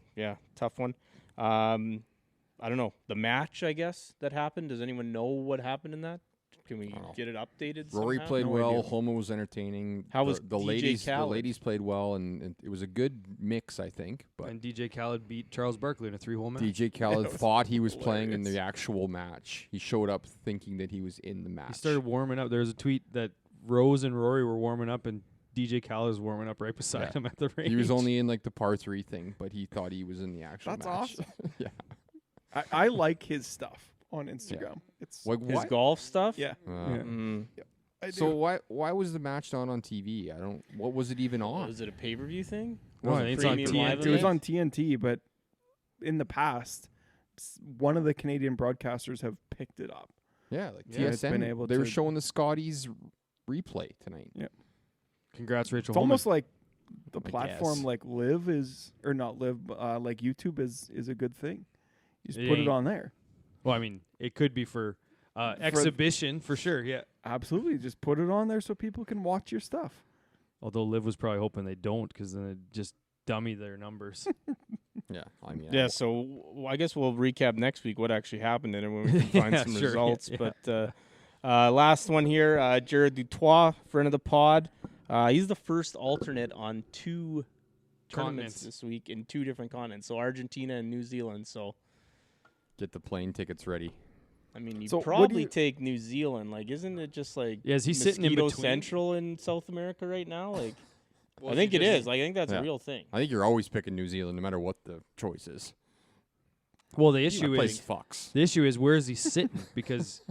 tough one. I don't know. The match, I guess, that happened. Does anyone know what happened in that? Can we get it updated Rory somehow? played No well. idea. Homo was entertaining. How was the DJ ladies? Khaled? The ladies played well, and it was a good mix, I think. But And DJ Khaled beat Charles Barkley in a 3-hole match. DJ Khaled was thought he was playing in hilarious. the actual match. He showed up thinking that he was in the match. He started warming up. There was a tweet that Rose and Rory were warming up, and DJ Khaled was warming up right beside Yeah. him at the range. He was only in like the par 3 thing, but he thought he was in the actual That's match. awesome. Yeah. I like his stuff on Instagram. It's Like His what? golf stuff? yeah. Yeah. Mm. I So do. why was the match not on TV? I don't. What was it even on? Was it a pay-per-view thing? No, Was I it think it's on premium live TNT. It was event? on TNT, but in the past, one of the Canadian broadcasters have picked it up. Yeah, like Yeah, it's TSN. been able they were to- showing the Scotties replay tonight. Congrats, Rachel. It's Holman. almost like the I platform guess. like Live is, or not Live, like YouTube is a good thing. You just It put it ain't. on there. Well, I mean, it could be for exhibition for sure. Yeah. Absolutely, just put it on there so people can watch your stuff. Although Liv was probably hoping they don't, because then it just dummy their numbers. Yeah, I mean, Yeah, so I guess we'll recap next week what actually happened in it when we can find Yeah, some sure, yeah, results. yeah. But last one here, Jared Dutois, friend of the pod. He's the first alternate on 2 tournaments Continents. this week in 2 different continents, so Argentina and New Zealand. So, get the plane tickets ready. I mean, you So what do probably you- take New Zealand. Like, isn't it just like Yeah, is he sitting in mosquito between? central in South America right now? Like, Well, I think she it just- is. Like, I think that's Yeah. a real thing. I think you're always picking New Zealand, no matter what the choice is. Well, the That issue place is fucks. where is he sitting? Because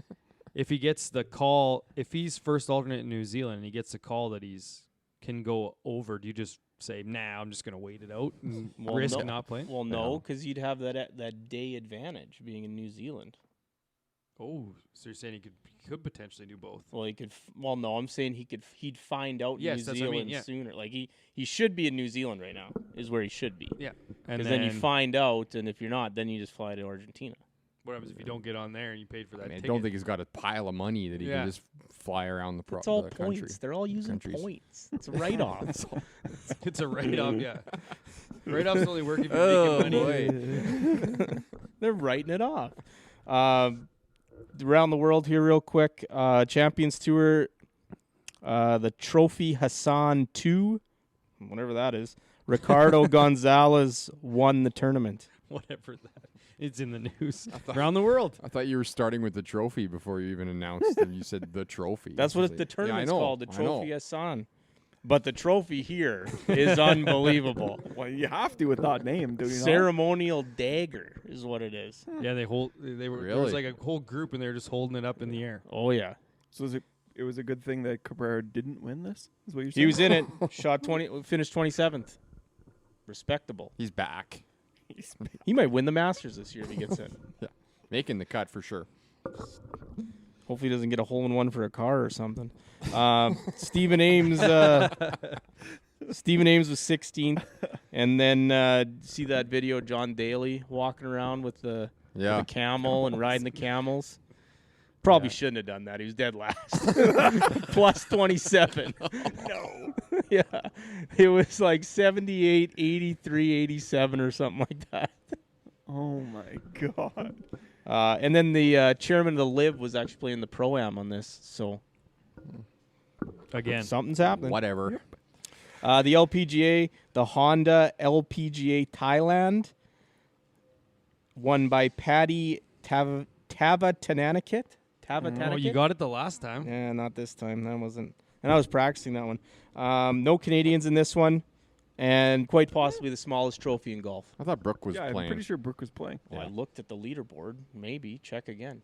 if he gets the call, if he's first alternate in New Zealand and he gets a call that he's can go over, do you just say, nah, I'm just going to wait it out and Well, risk no. not playing? Well, no, because you'd have that day advantage being in New Zealand. Oh, so you're saying he could potentially do both? Well, he could. Well, no, I'm saying he'd find out Yes, New that's what I Zealand mean, yeah. sooner. Like he should be in New Zealand right now. Is where he should be. Yeah. And Because then you find out, and if you're not, then you just fly to Argentina. what happens if you don't get on there and you paid for that I mean, I ticket? don't think he's got a pile of money that he Yeah. can just fly around the, It's all the points. country. They're all using countries. points. It's a write-off. It's a write-off, yeah. Write-off's only work if you're Oh, making money. They're writing it off. Around the world here, real quick. Champions Tour, the Trophy Hassan 2, whatever that is. Ricardo Gonzalez won the tournament. Whatever that. It's in the news. Around the world. I thought you were starting with the trophy before you even announced that you said the trophy. That's I was what the like, tournament's yeah, I know, called, the I know. Trophy Hassan. But the trophy here is unbelievable. Well, you have to with that name, do you not? Ceremonial dagger is what it is. Yeah, they were there was Really? like a whole group and they were just holding it up in the air. Oh, yeah. So it was a good thing that Cabrera didn't win this? Is what you're saying? He was in it, finished 27th. Respectable. He's back. He might win the Masters this year if he gets in. Making the cut for sure. Hopefully he doesn't get a hole-in-one for a car or something. Stephen Ames Stephen Ames was 16th. And then see that video, John Daly walking around with the camel and riding the camels? Probably shouldn't have done that. He was dead last. Plus 27. No. Yeah. It was like 78, 83, 87 or something like that. Oh, my God. And then the chairman of the Liv was actually playing the Pro-Am on this. So Again. something's happening. Whatever. The LPGA, the Honda LPGA Thailand, won by Paddy Tavatanakit. Oh, you got it the last time. Yeah, not this time. And I was practicing that one. No Canadians in this one, and quite possibly the smallest trophy in golf. I thought Brooke was I'm playing. pretty sure Brooke was playing. Well, I looked at the leaderboard. Maybe. Check again.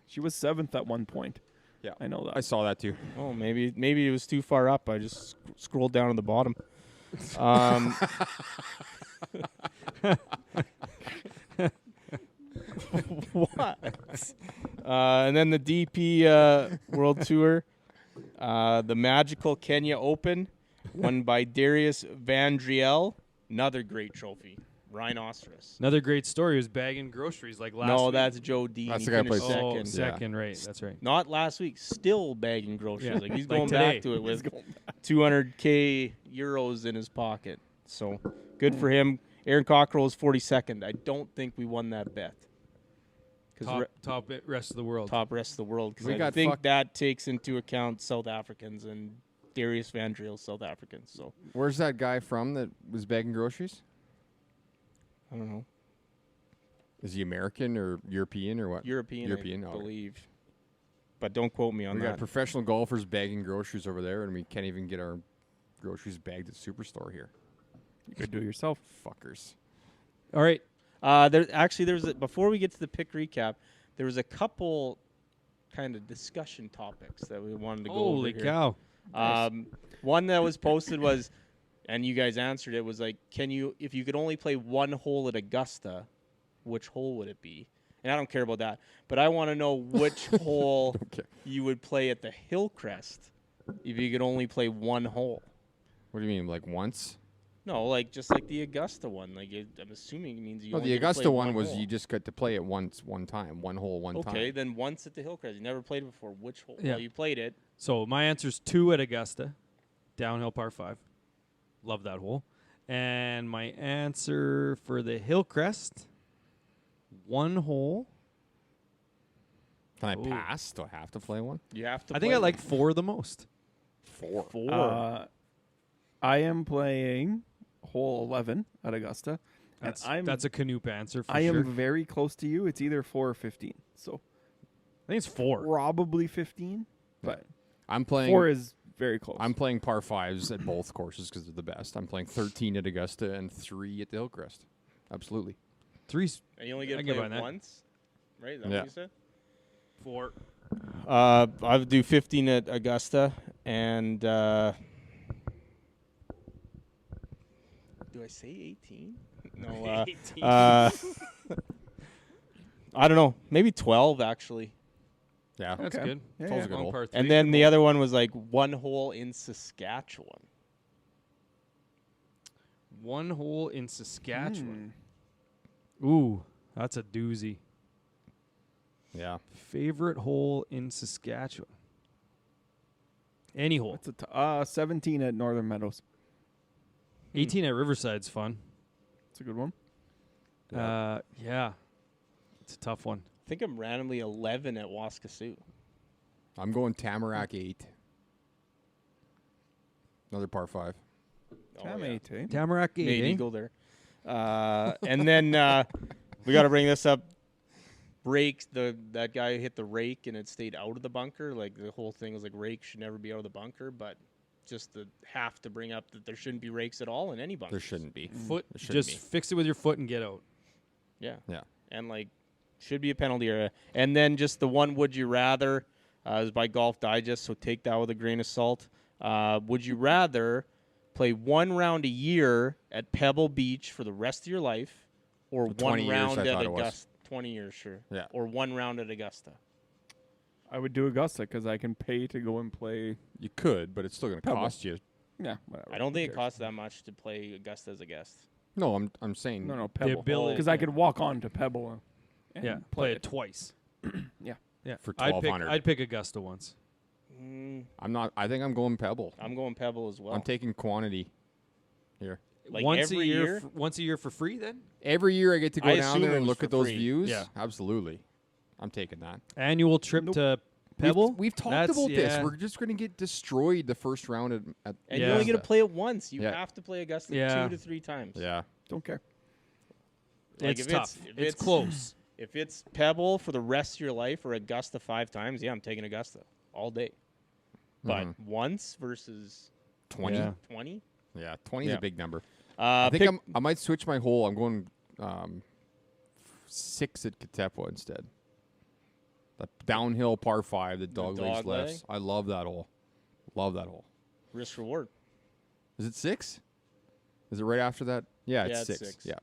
She was 7th at one point. Yeah. I know that. I saw that too. Oh, maybe it was too far up. I just scrolled down to the bottom. What? And then the DP World Tour, the magical Kenya Open, won by Darius Vandriel. Another great trophy. Rhinoceros. Another great story was bagging groceries like last No, week. that's Joe Dean. That's He the guy who finished plays- Oh, second. second, right. That's right. Not last week. Still bagging groceries. Yeah. Like he's Like going today. back to it with 200K euros in his pocket. So good for him. Aaron Cockrell is 42nd. I don't think we won that bet. Top rest of the world. Top rest of the world. Because We I got think fucked. that takes into account South Africans and Darius Vandriel, South Africans. So Where's that guy from that was bagging groceries? I don't know. Is he American or European or what? European, European, I okay. believe. But don't quote me on We that. got professional golfers bagging groceries over there, and we can't even get our groceries bagged at Superstore here. You could do it yourself. Fuckers. All right. Before we get to the pick recap, there was a couple kind of discussion topics that we wanted to go over Holy here. cow. One that was posted was, and you guys answered it, was like, if you could only play one hole at Augusta, which hole would it be? And I don't care about that, but I want to know which hole Okay. you would play at the Hillcrest if you could only play one hole. What do you mean, like once? No, like just like the Augusta one. Like I'm assuming it means you. No, only the get to Augusta play one was hole. you just got to play it one time, one hole, one time. Okay, then once at the Hillcrest. You never played it before. Which hole? Yeah. Well, you played it. So my answer's 2 at Augusta, downhill par 5. Love that hole. And my answer for the Hillcrest, 1 hole. Can I Ooh. pass? Do I have to play one? You have to. I think play I like 4 the most. Four. I am playing hole 11 at Augusta. And That's a Knoop answer for I sure. am very close to you. It's either 4 or 15. So I think it's 4. probably 15, but I'm playing. 4 is very close. I'm playing par 5s at both courses because they're the best. I'm playing 13 at Augusta and 3 at the Hillcrest. Absolutely. 3's And you only get I to can play buy it that. once, right? Is that Yeah. what you said? 4. I would do 15 at Augusta, and do I say 18? No. 18. I don't know. Maybe 12 actually. Yeah. That's Okay. good. Yeah, Twelve's yeah. a good On hole. par 3, And then good the hole. other one was like 1 hole in Saskatchewan. 1 hole in Saskatchewan. Hmm. Ooh, that's a doozy. Yeah. Favorite hole in Saskatchewan? Any hole. What's it? 17 at Northern Meadows. 18 at Riverside's fun. It's a good one. Yeah. It's a tough one. I think I'm randomly 11 at Waskasiu. I'm going Tamarack 8. Another par 5. Tam 8, eh? Tamarack 8, Made eh? eagle there. And then we got to bring this up. Rake, that guy who hit the rake and it stayed out of the bunker. Like the whole thing was like rake should never be out of the bunker, but just have to bring up that there shouldn't be rakes at all in any bunker. There shouldn't be. Foot, There shouldn't just be. fix it with your foot and get out. Yeah. Yeah. And like should be a penalty area. And then just the one would you rather is by Golf Digest, so take that with a grain of salt. Would you rather play 1 round a year at Pebble Beach for the rest of your life, or For 20 1 years, round I at thought it was. Augusta? 20 years, sure. Yeah. Or 1 round at Augusta. I would do Augusta because I can pay to go and play. You could, but it's still going to Pebble. cost you. Yeah, whatever. I don't think Who it cares? costs that much to play Augusta as a guest. No, I'm saying. No, Pebble. ability- Because I could walk on to Pebble. And Yeah, play it twice. Yeah. Yeah. For I'd pick, $1,200. I'd pick Augusta once. I'm not. I think I'm going Pebble. I'm going Pebble as well. I'm taking quantity here. Like once every a year, year? once a year for free. Then Every year I get to go I down assume there it and was look for at those free. views. Yeah. Absolutely. I'm taking that. annual trip Nope. to Pebble. We've talked That's- about this. yeah. We're just going to get destroyed the first round at And Yeah. you only get to play it once. You Yeah. have to play Augusta Yeah. 2 to 3 times. Yeah. Don't care. Like, It's if tough. if It's close. If it's Pebble for the rest of your life or Augusta 5 times, yeah, I'm taking Augusta all day. but once versus 20. Yeah. 20. Yeah, 20 is a big number. I I think I might switch my hole. I'm going 6 at Katepa instead. The downhill par 5, the dog legs lefts. I love that hole. Love that hole. risk reward. Is it 6? Is it right after that? Yeah, it's it's 6. 6. Yeah.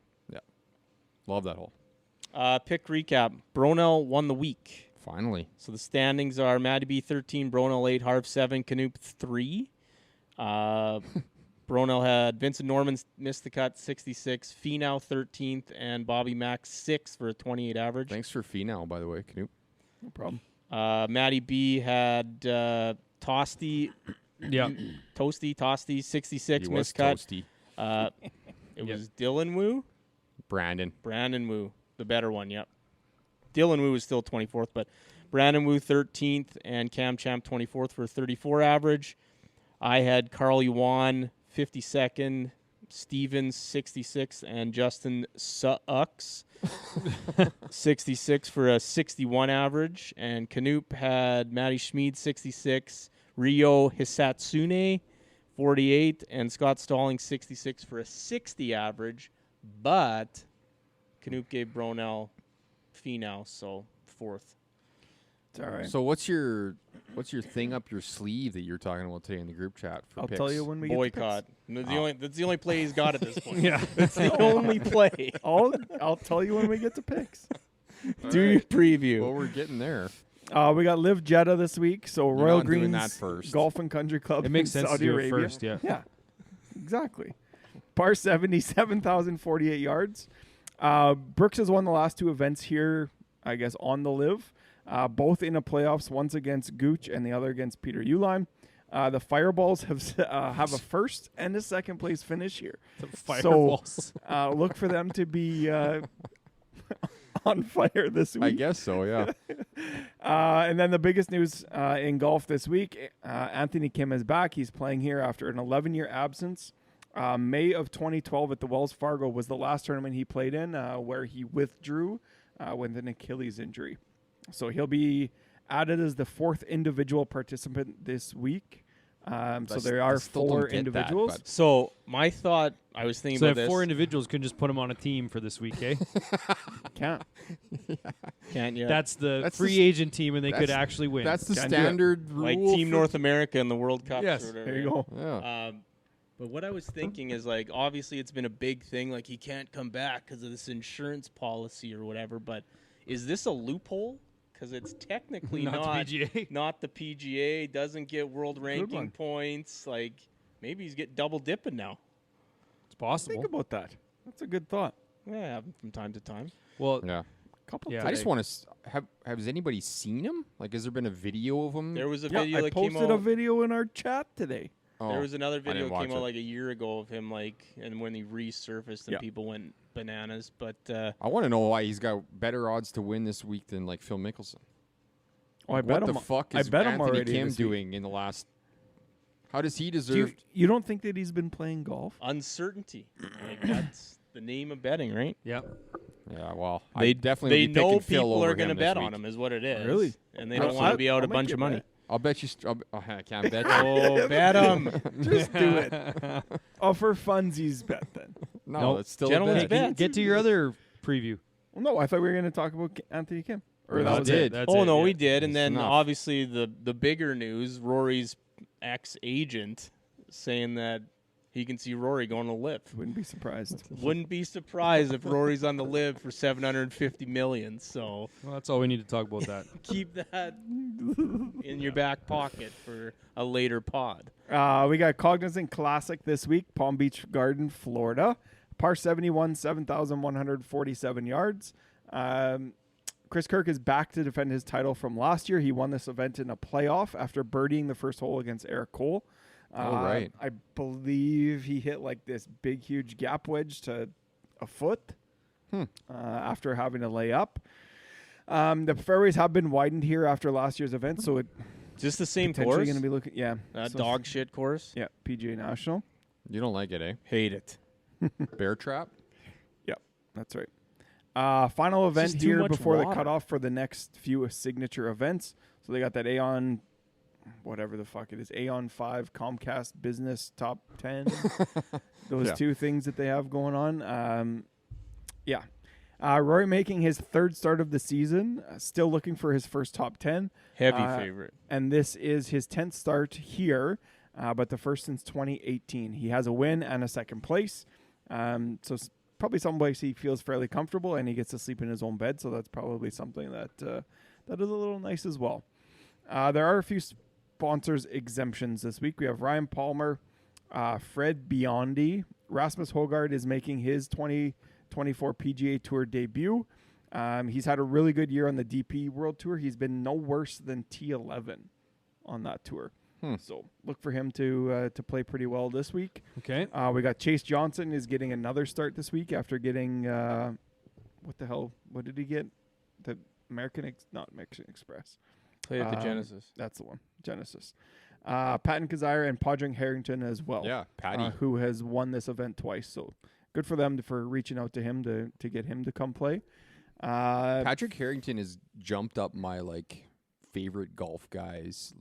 Love that hole. Pick recap. Bronell won the week. Finally. So the standings are Matty B 13, Bronell 8, Harv 7, Knoop 3. Bronell had Vincent Norman missed the cut, 66, Finau 13th, and Bobby Mack 6 for a 28 average. Thanks for Finau, by the way, Knoop. No problem. Matty B had Toasty, Toasty 66 He missed was cut. toasty. It was Dylan Wu. Brandon Wu, the better one, yep. Dylan Wu was still 24th, but Brandon Wu 13th and Cam Champ 24th for a 34 average. I had Carl Yuan 52nd, Stevens 66th, and Justin Sucks 66 for a 61 average. And Knoop had Matty Schmid 66, Ryo Hisatsune 48, and Scott Stalling 66 for a 60 average. But Knoop gave Bronell Finau, so 4th. It's all right. So what's your thing up your sleeve that you're talking about today in the group chat for I'll picks? tell you when we Boycott. get That's the only play he's got at this point. Yeah. That's the only play. I'll tell you when we get to picks. Do your preview. Well, we're getting there. We got Live Jeddah this week, so Royal not doing Greens that first. Golf and Country Club It makes in sense Saudi to do Arabia. it first, yeah. Yeah, exactly. Par 70, 7,048 yards. Brooks has won the last 2 events here, I guess, on the Live. Both in the playoffs, once against Gooch and the other against Peter Uihlein. The Fireballs have a first and a second place finish here. The Fireballs. So look for them to be on fire this week. I guess so, yeah. And then the biggest news in golf this week, Anthony Kim is back. He's playing here after an 11-year absence. May of 2012 at the Wells Fargo was the last tournament he played in where he withdrew with an Achilles injury. So he'll be added as the 4th individual participant this week. So there are 4 individuals. So my thought, I was thinking So about if this. 4 individuals couldn't just put them on a team for this week, eh? Can't. Can't yet. That's the That's free the- agent team, and they could that's- actually win. That's the Can't do it. standard rule. like Team for- North America in the World Cup. Yes. Or whatever. There you go. Yeah. But what I was thinking is, like, obviously it's been a big thing. Like, he can't come back because of this insurance policy or whatever. But is this a loophole? Because it's technically Not the PGA. Not the PGA. Doesn't get world ranking one. points. Like, maybe he's getting double dipping now. It's possible. Think about that. That's a good thought. Yeah, from time to time. Well, Yeah. Couple. Yeah. today. I just want to has anybody seen him? Like, has there been a video of him? There was a Yeah, video I that came posted out. a video in our chat today. Oh, There was another video didn't that came watch out it. like a year ago of him, like, and when he resurfaced and Yeah. people went bananas. But I want to know why he's got better odds to win this week than like Phil Mickelson. Oh, I Like, bet what him. the fuck I is bet him Anthony already Kim this week. doing in the last? How does he Do deserve? you don't think that he's been playing golf? uncertainty, like, that's the name of betting, right? yeah. Yeah, well, They I definitely they would be know picking Phil people over are going to him this bet week. on him, is what it is. Really? And they I'll- don't want to be out I'll a make bunch you of money. bet. I'll bet you. I can't bet. Oh, bet him. Just do it. Oh, for funsies, bet then. No, Nope. it's still Gentlemen's a bet. bet. Get to your other preview. Well, no, I thought we were going to talk about Anthony Kim. Or No, that I was did. it. That's Oh it, no, yeah. we did, and That's then enough. obviously the bigger news: Rory's ex-agent saying that he can see Rory going to Live. Wouldn't be surprised. Wouldn't be surprised if Rory's on the Live for $750 million. So Well, that's all we need to talk about that. keep that in your back pocket for a later pod. We got Cognizant Classic this week, Palm Beach Garden, Florida. Par 71, 7,147 yards. Chris Kirk is back to defend his title from last year. He won this event in a playoff after birdieing the first hole against Eric Cole. Right. I believe he hit like this big, huge gap wedge to a foot after having to lay up. The fairways have been widened here after last year's event, so it Just the same potentially course. going to be looking. Yeah, That so- dog shit course. Yeah, PGA National. You don't like it, eh? Hate it. Bear trap. Yep, that's right. Final event just too here much before the water. cutoff for the next few signature events. So they got that Aon whatever the fuck it is, Aeon 5 Comcast Business Top 10. Those two things that they have going on. Rory making his third start of the season, still looking for his first top 10. Heavy favorite. And this is his 10th start here, but the first since 2018. He has a win and a second place. So probably someplace he feels fairly comfortable, and he gets to sleep in his own bed. So that's probably something that that is a little nice as well. There are a few sponsors exemptions this week. We have Ryan Palmer, Fred Biondi. Rasmus Højgaard is making his 2024 PGA Tour debut. He's had a really good year on the DP World Tour. He's been no worse than T11 on that tour. So look for him to play pretty well this week. Okay. We got Chase Johnson is getting another start this week after getting what the hell? What did he get? The not American Express. Played at the Genesis. That's the one. Genesis. Patton Kazire and Podring Harrington as well. Yeah, Patty. Who has won this event twice. So good for them for reaching out to him to get him to come play. Patrick Harrington has jumped up my favorite golf guys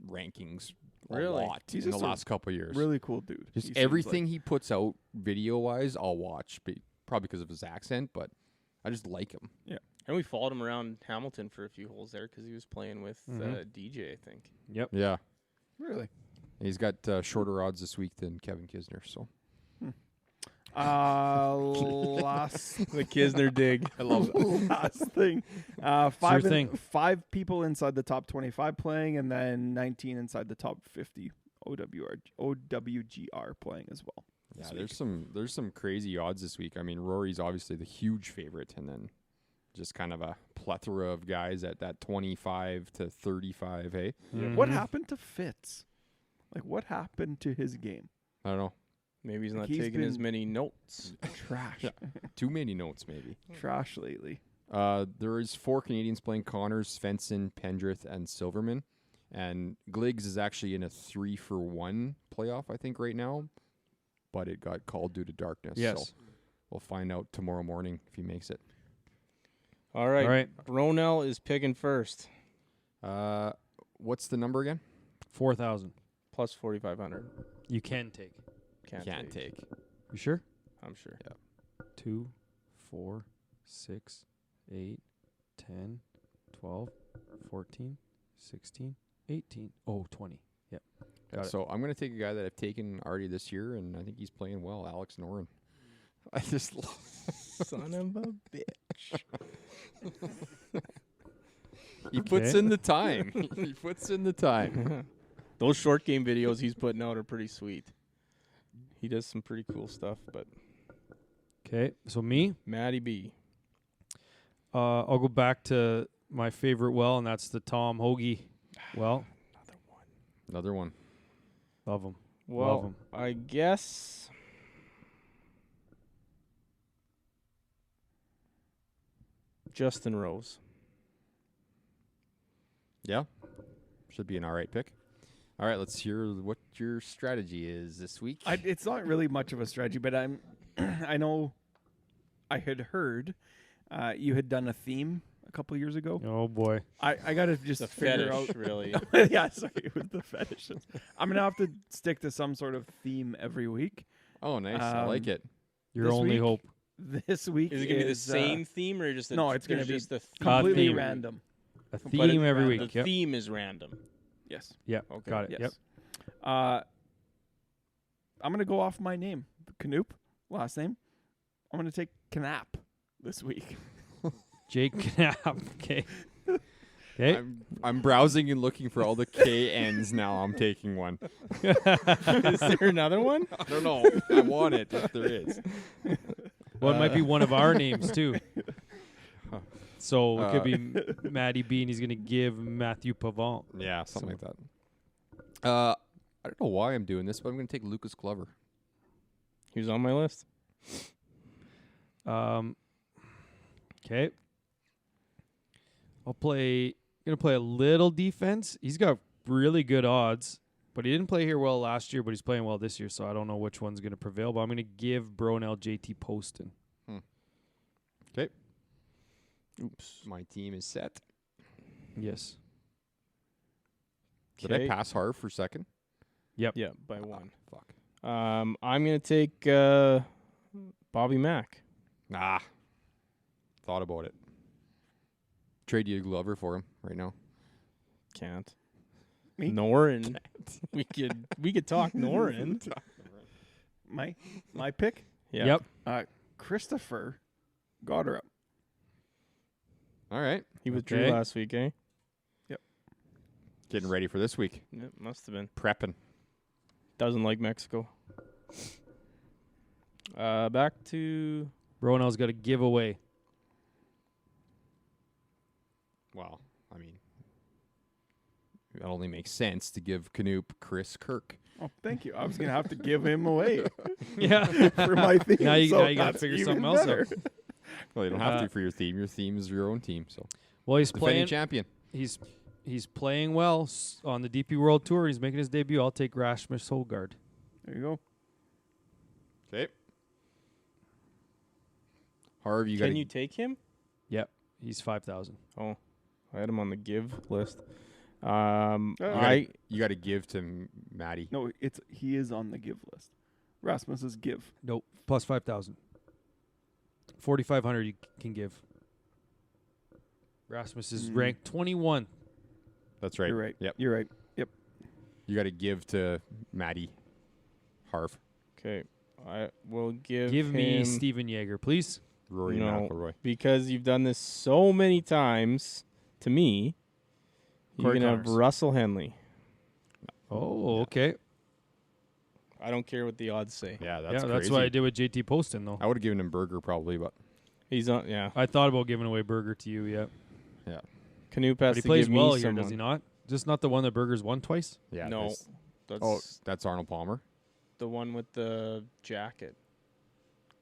rankings a lot He's in the just a last couple of years. Really cool dude. Just everything he puts out video wise, I'll watch. Probably because of his accent, but I just like him. Yeah. And we followed him around Hamilton for a few holes there because he was playing with DJ, I think. Yep. Yeah. Really? He's got shorter odds this week than Kevin Kisner. So. Last The Kisner dig. I love that. last thing. Five people inside the top 25 playing, and then 19 inside the top 50 OWGR playing as well. Yeah, there's some crazy odds this week. I mean, Rory's obviously the huge favorite, and then just kind of a plethora of guys at that 25 to 35. Hey, What happened to Fitz? What happened to his game? I don't know. Maybe he's not He's taking as been- many notes. Trash. Too many notes, maybe. Trash lately. There is 4 Canadians playing: Connors, Svensson, Pendrith, and Silverman. And Gliggs is actually in a 3-for-1 playoff, I think, right now. But it got called due to darkness. Yes. So we'll find out tomorrow morning if he makes it. All right. All right. Ronell is picking first. What's the number again? 4,000. Plus 4,500. You can take. Can't take. You sure? I'm sure. Yeah. 2, 4, 6, 8, 10, 12, 14, 16, 18. Oh, 20. Yep. Got it. So I'm going to take a guy that I've taken already this year, and I think he's playing well, Alex Noren. I just Son of a bitch. He puts in the time. He puts in the time. Those short game videos he's putting out are pretty sweet. He does some pretty cool stuff, but Okay. So me, Matty B. I'll go back to my favorite well, and that's the Tom Hoagie well. Another one. Love him. Well, Love him. I guess Justin Rose. Yeah. Should be an all right pick. All right, let's hear what your strategy is this week. It's not really much of a strategy, but I know I had heard you had done a theme a couple years ago. Oh boy. I got to just The figure fetish, out. really. Yeah, sorry, it was the fetishes. I'm going to have to stick to some sort of theme every week. Oh, nice. I like it. Your This only week, hope. This week Is it going to be the same theme or just no, it's gonna there's be just the theme? completely theme. random. A But theme every The week. Yep. theme is random. Yes. Yep. Okay. Got it. Yes. Yep. I'm going to go off my name, Knoop, last name. I'm going to take Knapp this week. Jake Knapp. Okay. Okay. I'm browsing and looking for all the KNs now. I'm taking one. Is there another one? I don't know. I want it if there is. Well, it might be one of our names too. So it could be Matty B, and he's going to give Matthew Pavant. Yeah, something like that. I don't know why I'm doing this, but I'm going to take Lucas Glover. He was on my list. Okay. Gonna play a little defense. He's got really good odds, but he didn't play here well last year, but he's playing well this year, so I don't know which one's gonna prevail, but I'm gonna give Bronell JT Poston. Okay. Oops. My team is set. Yes. Did I pass Harv for second? Yep. Yeah, by one. Fuck. I'm gonna take Bobby Mack. Nah. Thought about it. Trade you a Glover for him right now. Can't. Me? Norin. we could talk Norin. My pick? Yeah. Yep. Christopher Goddard. All right. He withdrew Okay. last week, eh? Getting ready for this week. Yeah, must have been. Prepping. Doesn't like Mexico. Back to Ronald's got a giveaway. Well, I mean, it only makes sense to give Knoop Chris Kirk. Oh, thank you. I was gonna have to give him away Yeah. for my theme. Now you so gotta that's figure even something else better. out. Well, you don't have to for your theme. Your theme is your own team. So Well, he's defending playing. champion. He's playing well on the DP World Tour. He's making his debut. I'll take Rasmus Højgaard. There you go. Okay. Harv, you Can got you take him? Yep. He's 5,000. Oh, I had him on the give list. you got to give to Maddie. No, he is on the give list. Rasmus is give. Nope. Plus 5,000. 4,500 you can give. Rasmus is ranked 21. That's right. You're right. Yep. You're right. Yep. You got to give to Maddie. Harv. Okay, I will give Me him Steven Yeager, please. Rory No. McIlroy. because you've done this so many times to me. You Corey can have Connors. Russell Henley. Oh, okay. I don't care what the odds say. Yeah, that's Yeah, crazy. that's what I did with JT Poston, though. I would have given him Berger probably, but He's on. Yeah, I thought about giving away Berger to you, yeah. Knoop But has he to plays give well me here, someone. does he not? Just not the one that Berger's won twice? yeah. No, this- that's that's Arnold Palmer. the one with the jacket.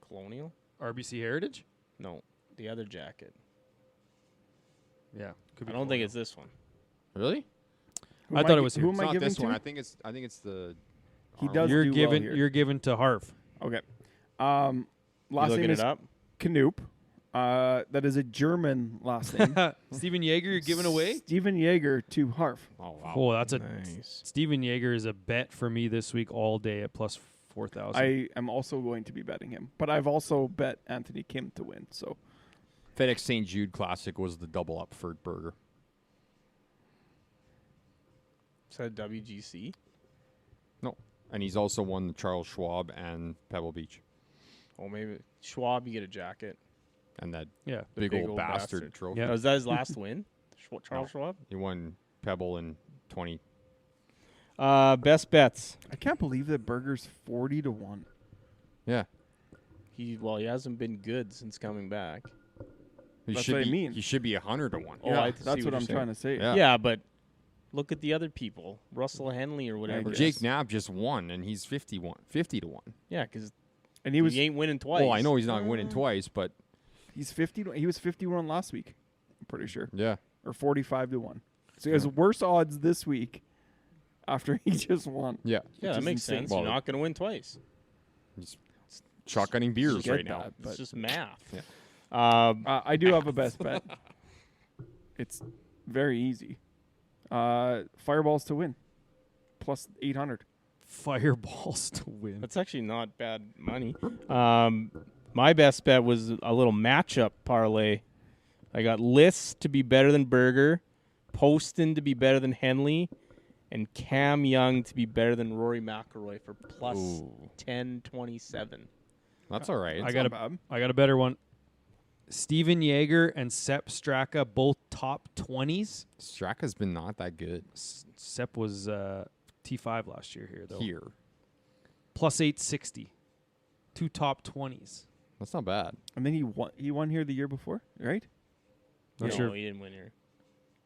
Colonial? RBC Heritage? No, the other jacket. Yeah. I don't think it's this one. Really? Who I am thought gi- it was Who here. am It's I not giving this to? one. I think it's the. He Arnold. does You're do well giving here. you're giving to Harv. Okay. You Last name looking is it up? Knoop. That is a German last name. Steven Yeager, you're giving away? Steven Yeager to Harf. Oh wow. Oh, that's a Nice. Steven Yeager is a bet for me this week all day at plus 4,000. I am also going to be betting him, but I've also bet Anthony Kim to win. So FedEx St. Jude Classic was the double up for Berger. Is that WGC? No, and he's also won the Charles Schwab and Pebble Beach, Oh, maybe Schwab, you get a jacket. and that yeah. The big old bastard trophy. Yeah. Oh, is that his last win? Charles Schwab? He won Pebble in 20. Best bets. I can't believe that Berger's 40-1. Yeah, He hasn't been good since coming back. he That's should what I be. mean. He should be 100 to 1. Oh, Yeah, I see that's what what you're I'm saying. trying to say. Yeah. Yeah, but look at the other people. Russell Henley or whatever. guess. Jake Knapp just won, and he's 50 to 1. Yeah, because And he ain't winning twice. Well, I know he's not winning twice, but he's 50. He was 51 last week. I'm pretty sure, yeah, or 45-1. So he has worse odds this week after he just won. yeah, Yeah, which that is makes insane. sense. Well, You're not going to win twice. he's shotgunning beers Get right now. that, but It's just math. Yeah. I do have a best bet. It's very easy. Fireballs to win, plus 800. Fireballs to win. That's actually not bad money. My best bet was a little matchup parlay. I got Liss to be better than Berger, Poston to be better than Henley, and Cam Young to be better than Rory McIlroy for plus Ooh. 1027. That's all right. I got a Not bad. I got a better one. Steven Yeager and Sepp Straka both top 20s. Straka's been not that good Sepp was T5 last year here though. here. Plus 860. Two top 20s. That's not bad. And then he won. He won here the year before, right? Not No, sure. he didn't win here.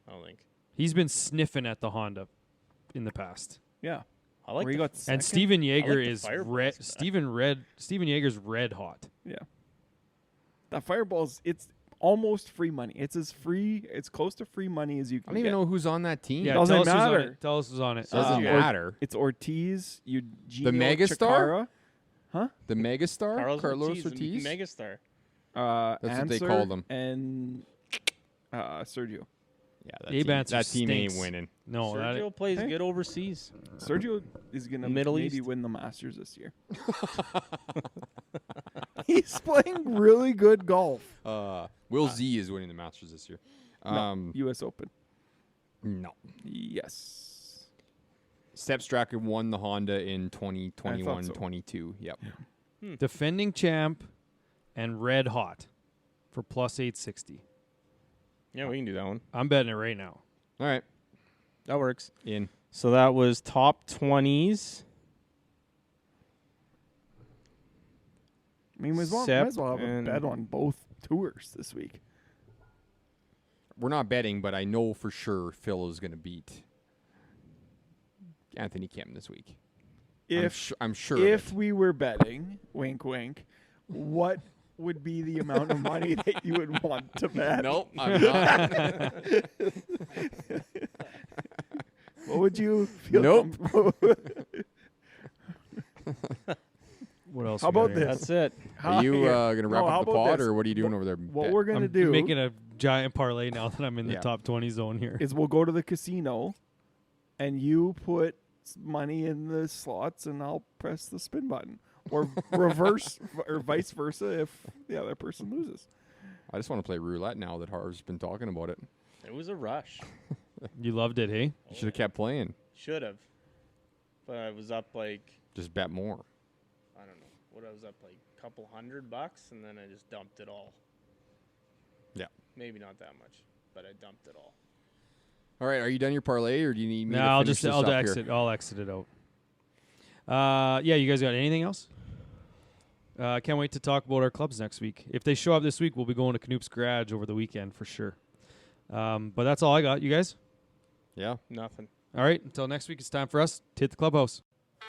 I don't think. He's been sniffing at the Honda in the past. Yeah. I like Where he the got second. And Steven Yeager the is Fireballs red. bet. Steven Yeager's red hot. Yeah. That Fireball's, it's almost free money. It's as free, it's close to free money as you I can don't even get. know who's on that team. Yeah, Doesn't tell us who's on matter. it. Tell us who's on it. Doesn't or- matter. It's Ortiz, Eugenio megastar? Chikara, The megastar, Carlos Ortiz. Ortiz. Megastar. That's what they Answer, called him. and Sergio. Yeah, that team ain't winning. No, Sergio plays good overseas. Sergio is going to Middle maybe East. win the Masters this year. He's playing really good golf. Will Z is winning the Masters this year. No, U.S. Open. No. Yes. Sepp Straka won the Honda in 2021-22. Yep. defending champ and red hot for plus 860. Yeah, we can do that one. I'm betting it right now. All right. That works. In. So that was top 20s. I mean, might as well have a bet on both tours this week. We're not betting, but I know for sure Phil is going to beat Anthony Kim this week. I'm sure. If we were betting, wink, wink, what would be the amount of money that you would want to bet? Nope, I'm not. What would you feel? Nope. What else? How we got about here? That's it. Are you going to wrap up the pod, or what are you doing over there? What we're going to I'm do making a giant parlay now that I'm in the Yeah. top 20 zone here. is we'll go to the casino, and you put money in the slots, and I'll press the spin button, or reverse, or vice versa if the other person loses. I just want to play roulette now that Harv's been talking about it. It was a rush. You loved it, hey? You should have kept playing. Should have. But I was up like, Just bet more. I don't know, what I was up like a couple $100, and then I just dumped it all. Yeah. Maybe not that much, but I dumped it all. All right, are you done your parlay, or do you need me No, to I'll finish this up exit. here? I'll exit it out. Yeah, you guys got anything else? I can't wait to talk about our clubs next week. If they show up this week, we'll be going to Knoop's Garage over the weekend for sure. But that's all I got. You guys? Yeah. Nothing. All right. Until next week, it's time for us to hit the clubhouse.